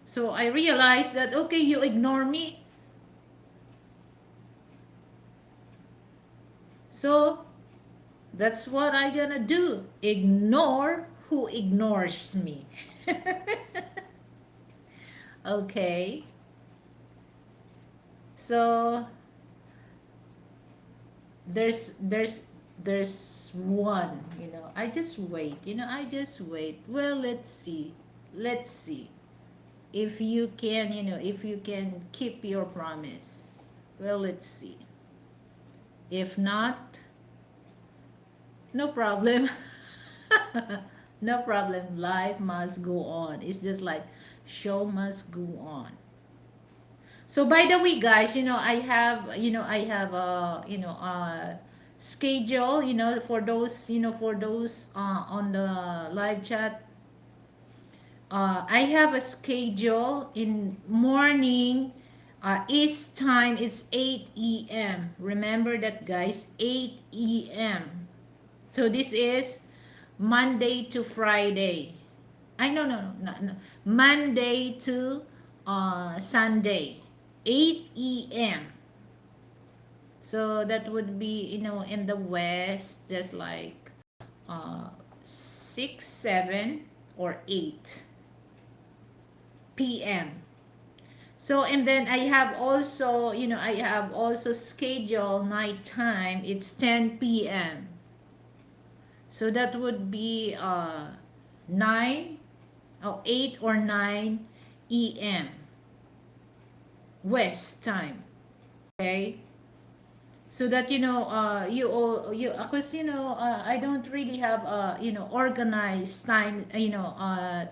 So I realized that, okay, you ignore me, so that's what I gonna do. Ignore who ignores me. Okay. So there's one, I just wait, well, let's see if you can, if you can keep your promise. Well, let's see. If not, no problem. No problem, life must go on. It's just like show must go on. So by the way, guys, I have a schedule, for those, on the live chat. I have a schedule in morning. East time is 8 a.m. Remember that, guys, 8 a.m. So this is Monday to Friday. I no. Monday to Sunday, 8 a.m. So that would be, in the West, just like 6, 7, or 8 p.m. So, and then I have also, scheduled night time. It's 10 p.m. So that would be 9 or 8 or 9 e.m. West time. Okay? So that you all, because I don't really have organized time,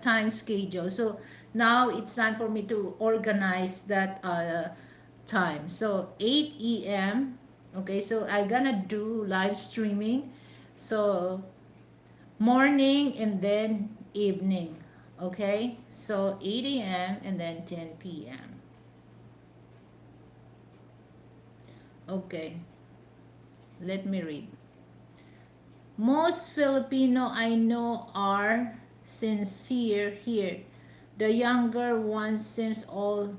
time schedule. So now it's time for me to organize that time. So 8 a.m. Okay, so I gonna do live streaming. So morning and then evening. Okay, so 8 a.m. and then 10 p.m. Okay, let me read. Most Filipino I know are sincere here. The younger ones seems all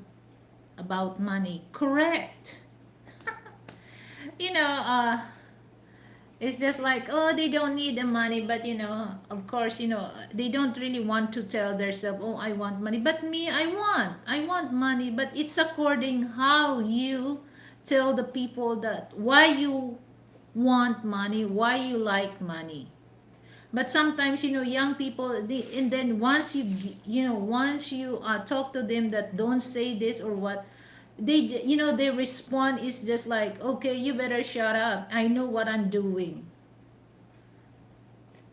about money. Correct. You know, it's just like, oh, they don't need the money, but of course, they don't really want to tell themselves, oh, I want money. But me, I want money, but it's according how you tell the people that why you want money, why you like money. But sometimes, young people, and then once once you talk to them that don't say this or what, they respond is just like, okay, you better shut up, I know what I'm doing.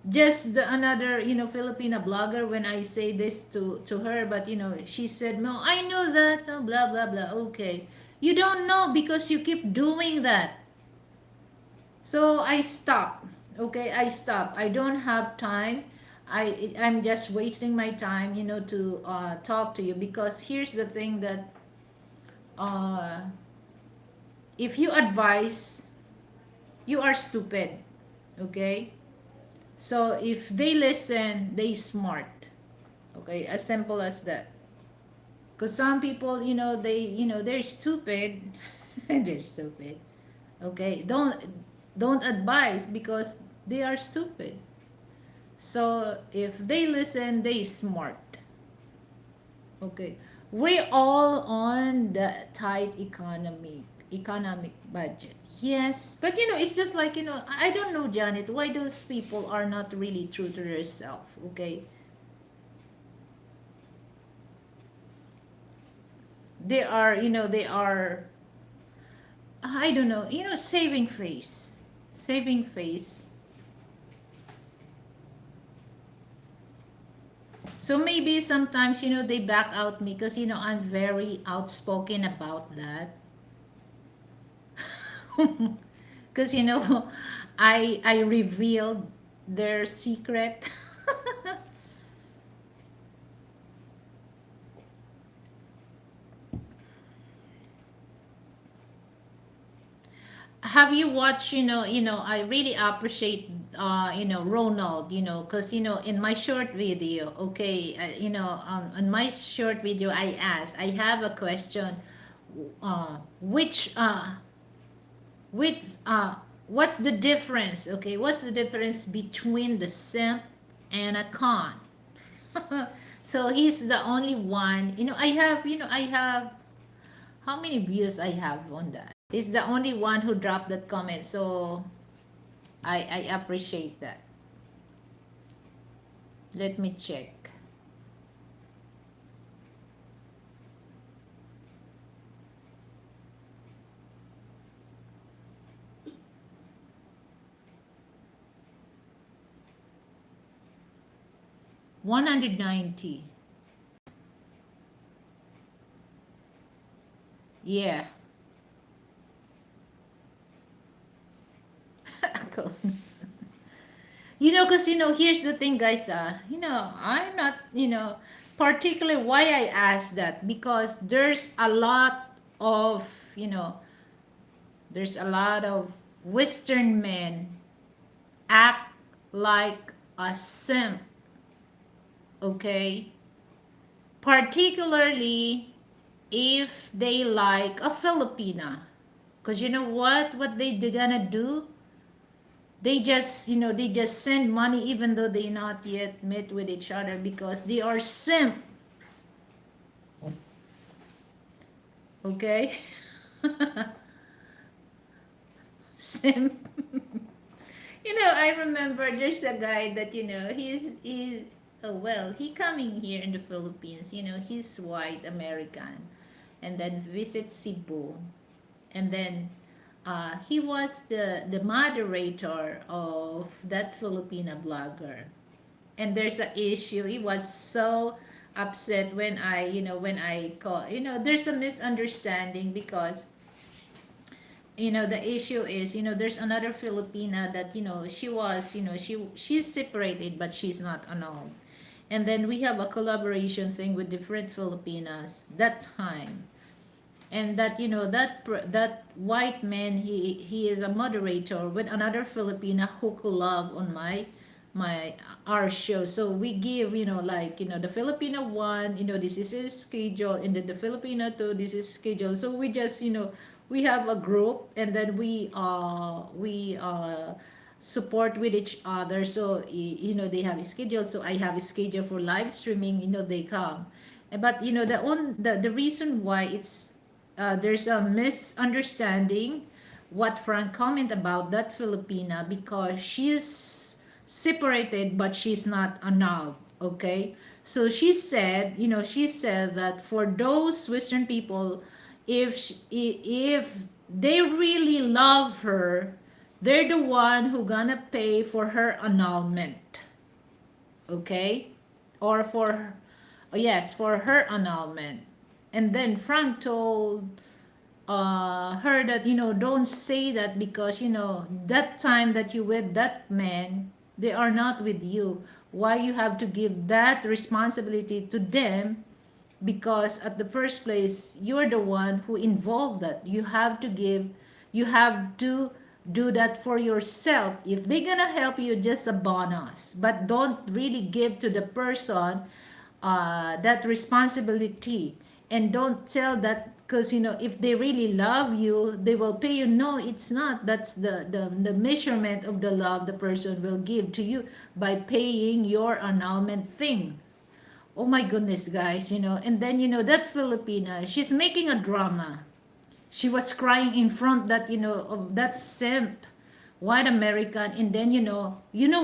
Just another Filipina blogger, when I say this to her, but she said, no, I know that, no, blah blah blah. Okay, you don't know because you keep doing that. So I stop. Okay, I stop. I don't have time. I'm just wasting my time, to talk to you, because here's the thing that uh, if you advise, you are stupid. Okay, so if they listen, they smart. Okay, as simple as that. Because some people, they're stupid. They're stupid. Okay, don't advise because they are stupid. So if they listen, they smart. Okay. We're all on the tight economic budget. Yes. But it's just like, I don't know, Janet, why those people are not really true to themselves. Okay. They are, I don't know, saving face. Saving face. So maybe sometimes, they back out me because, I'm very outspoken about that. Because, I revealed their secret. Have you watched, I really appreciate, Ronald, because, in my short video, okay, on my short video, I asked, I have a question, which what's the difference, okay, what's the difference between the simp and a con? So he's the only one, I have how many views I have on that. He's the only one who dropped that comment, so I appreciate that. Let me check. 190. Yeah. Cool. Because, here's the thing, guys. I'm not, particularly why I asked that, because of, you know, there's a lot of Western men act like a simp, okay? Particularly if they like a Filipina. Because you know what they gonna do? They just send money even though they not yet met with each other, because they are simp. Okay? Simp. I remember there's a guy that, he's oh well, he coming here in the Philippines, he's white American, and then visit Cebu, and then he was the moderator of that Filipina blogger. And there's an issue. He was so upset when I call. There's a misunderstanding because The issue is, there's another Filipina that, she was, she's separated, but she's not annulled. And then we have a collaboration thing with different Filipinas that time. And that, that white man, he is a moderator with another Filipina who collab on my our show. So we give, like, the Filipino one, this is his schedule, and then the Filipino two, this is schedule. So we just, we have a group, and then we support with each other. So they have a schedule, so I have a schedule for live streaming, they come. But the reason why it's there's a misunderstanding what Frank comment about that Filipina, because she's separated but she's not annulled. Okay, so she said that for those Western people, if they really love her, they're the one who gonna pay for her annulment. Okay, or for yes, for her annulment. And then Frank told her that, don't say that, because that time that you with that man, they are not with you. Why you have to give that responsibility to them? Because at the first place, you're the one who involved that. You have to do that for yourself. If they're gonna help you, just a bonus, but don't really give to the person that responsibility. And don't tell that, because if they really love you, they will pay you. No, it's not. That's the measurement of the love the person will give to you, by paying your annulment thing. Oh my goodness, guys, and then that Filipina, she's making a drama. She was crying in front that, of that simp white American. And then,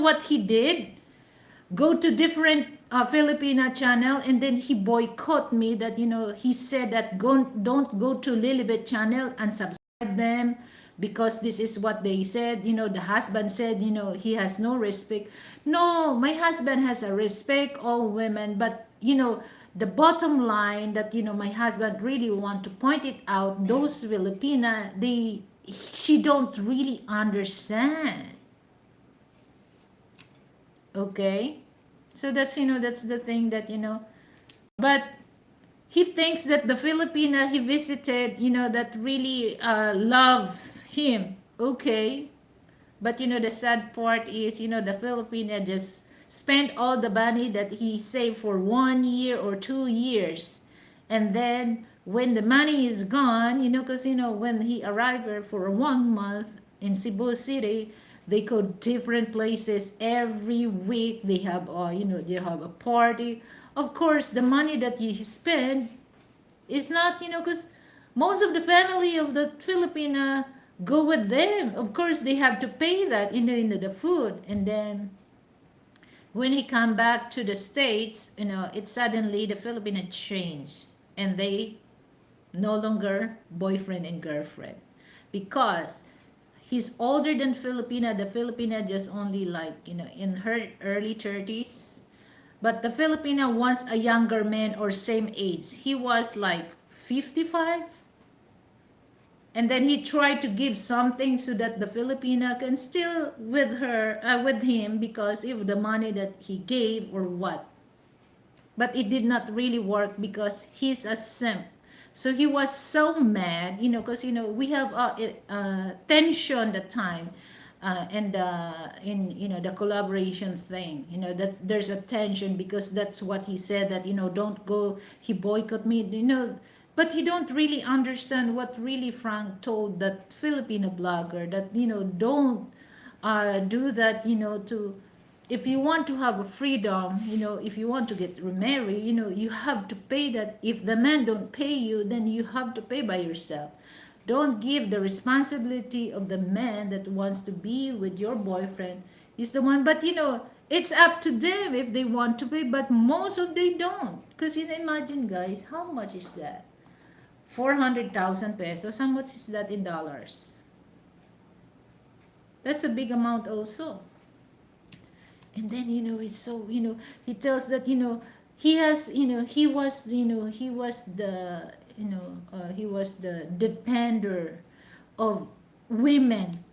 what he did? Go to different Filipina channel, and then he boycott me. That, he said that, don't go to Liliveth channel and subscribe them, because this is what they said. The husband said, he has no respect. No, my husband has a respect all women, but the bottom line that, my husband really want to point it out, those Filipina, she don't really understand. Okay, so that's the thing that, but he thinks that the Filipina he visited, that really love him. Okay, but the sad part is, the Filipina just spent all the money that he saved for 1 year or 2 years. And then when the money is gone, because when he arrived here for 1 month in Cebu City, they go different places every week. They have they have a party. Of course, the money that you spend is not, because most of the family of the Filipina go with them. Of course, they have to pay that into the food. And then when he come back to the States, it suddenly the Filipina changed, and they no longer boyfriend and girlfriend, because he's older than Filipina. The Filipina just only like, in her early 30s. But the Filipina wants a younger man or same age. He was like 55. And then he tried to give something so that the Filipina can still with him, because of the money that he gave or what. But it did not really work, because he's a simp. So he was so mad, because we have tension the time, and in the collaboration thing, that there's a tension, because that's what he said, that don't go. He boycott me, but he don't really understand what really Frank told that Filipino blogger, that don't do that, to, if you want to have a freedom, if you want to get remarried, you have to pay that. If the man don't pay you, then you have to pay by yourself. Don't give the responsibility of the man that wants to be with your boyfriend. He's the one, but it's up to them if they want to pay, but most of they don't. Because imagine, guys, how much is that? 400,000 pesos. How much is that in dollars? That's a big amount also. And then it's so, he tells that he has, he was, he was the, he was the depender of women.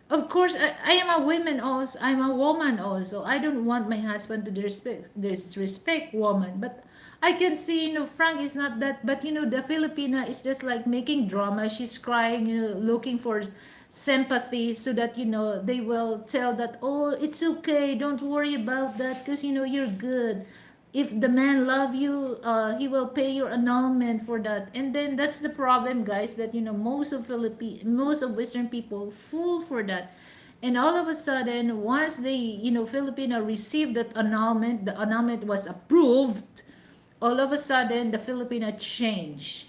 Of course, I am a woman also. I'm a woman also. I don't want my husband to disrespect woman. But I can see, Frank is not that. But, the Filipina is just like making drama. She's crying, looking for sympathy so that, they will tell that, oh, it's okay. Don't worry about that because, you're good. If the man love you, he will pay your annulment for that. And then that's the problem, guys, that most of Western people fool for that. And all of a sudden, once they, Filipino received that annulment, the annulment was approved. All of a sudden, the Filipino change.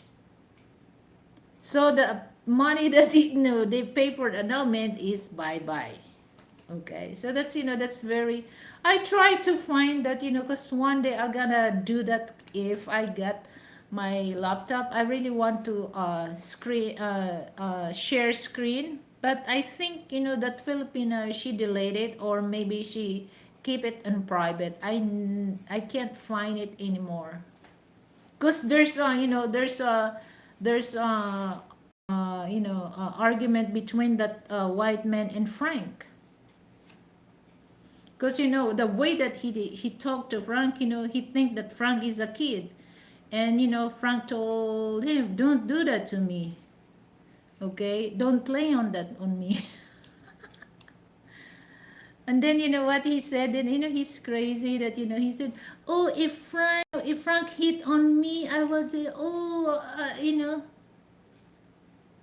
So the money that they pay for the annulment is bye bye. Okay, so that's very. I try to find that, because one day I'm gonna do that if I get my laptop. I really want to share screen, but I think that Filipina, she delayed it, or maybe she keep it in private. I can't find it anymore, because there's argument between that white man and Frank. Because the way that he talked to Frank, he think that Frank is a kid, and Frank told him, "Don't do that to me, okay? Don't play on that on me." And then what he said, and he's crazy that he said, "Oh, if Frank hit on me, I will say, oh,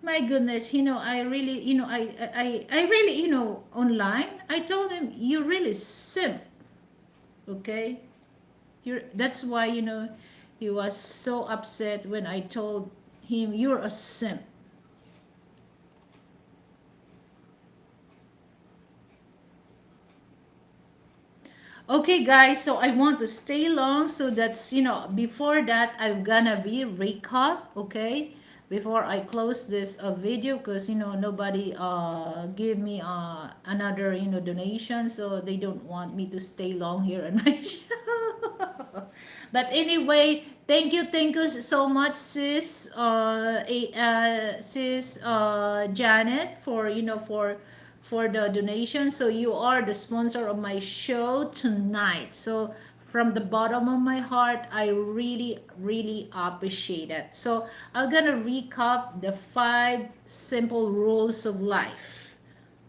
my goodness, I really, I really, online, I told him, you really simp, okay? That's why, he was so upset when I told him, you're a simp. Okay, guys, so I want to stay long, so that's, before that, I'm gonna be recap, okay? Before I close this video, because, nobody give me another, donation, so they don't want me to stay long here on my show. But anyway, thank you so much, sis Janet, for, for the donation. So you are the sponsor of my show tonight. So from the bottom of my heart, I really, really appreciate it. So I'm gonna recap the 5 simple rules of life.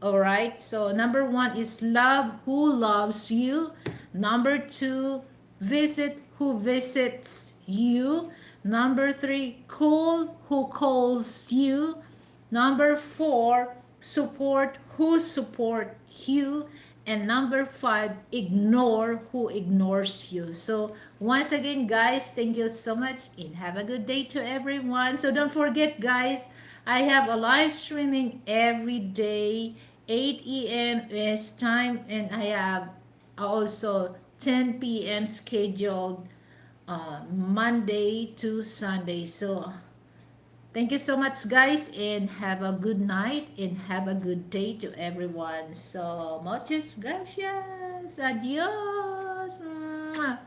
All right. So number 1 is love who loves you. Number 2, visit who visits you. Number 3, call who calls you. Number 4, support who support you. And number 5, ignore who ignores you. So once again, guys, thank you so much and have a good day to everyone. So don't forget, guys, I have a live streaming every day, 8 a.m. is time, and I have also 10 p.m. scheduled, Monday to Sunday. So thank you so much, guys, and have a good night and have a good day to everyone. So muchas gracias. Adios. Mwah.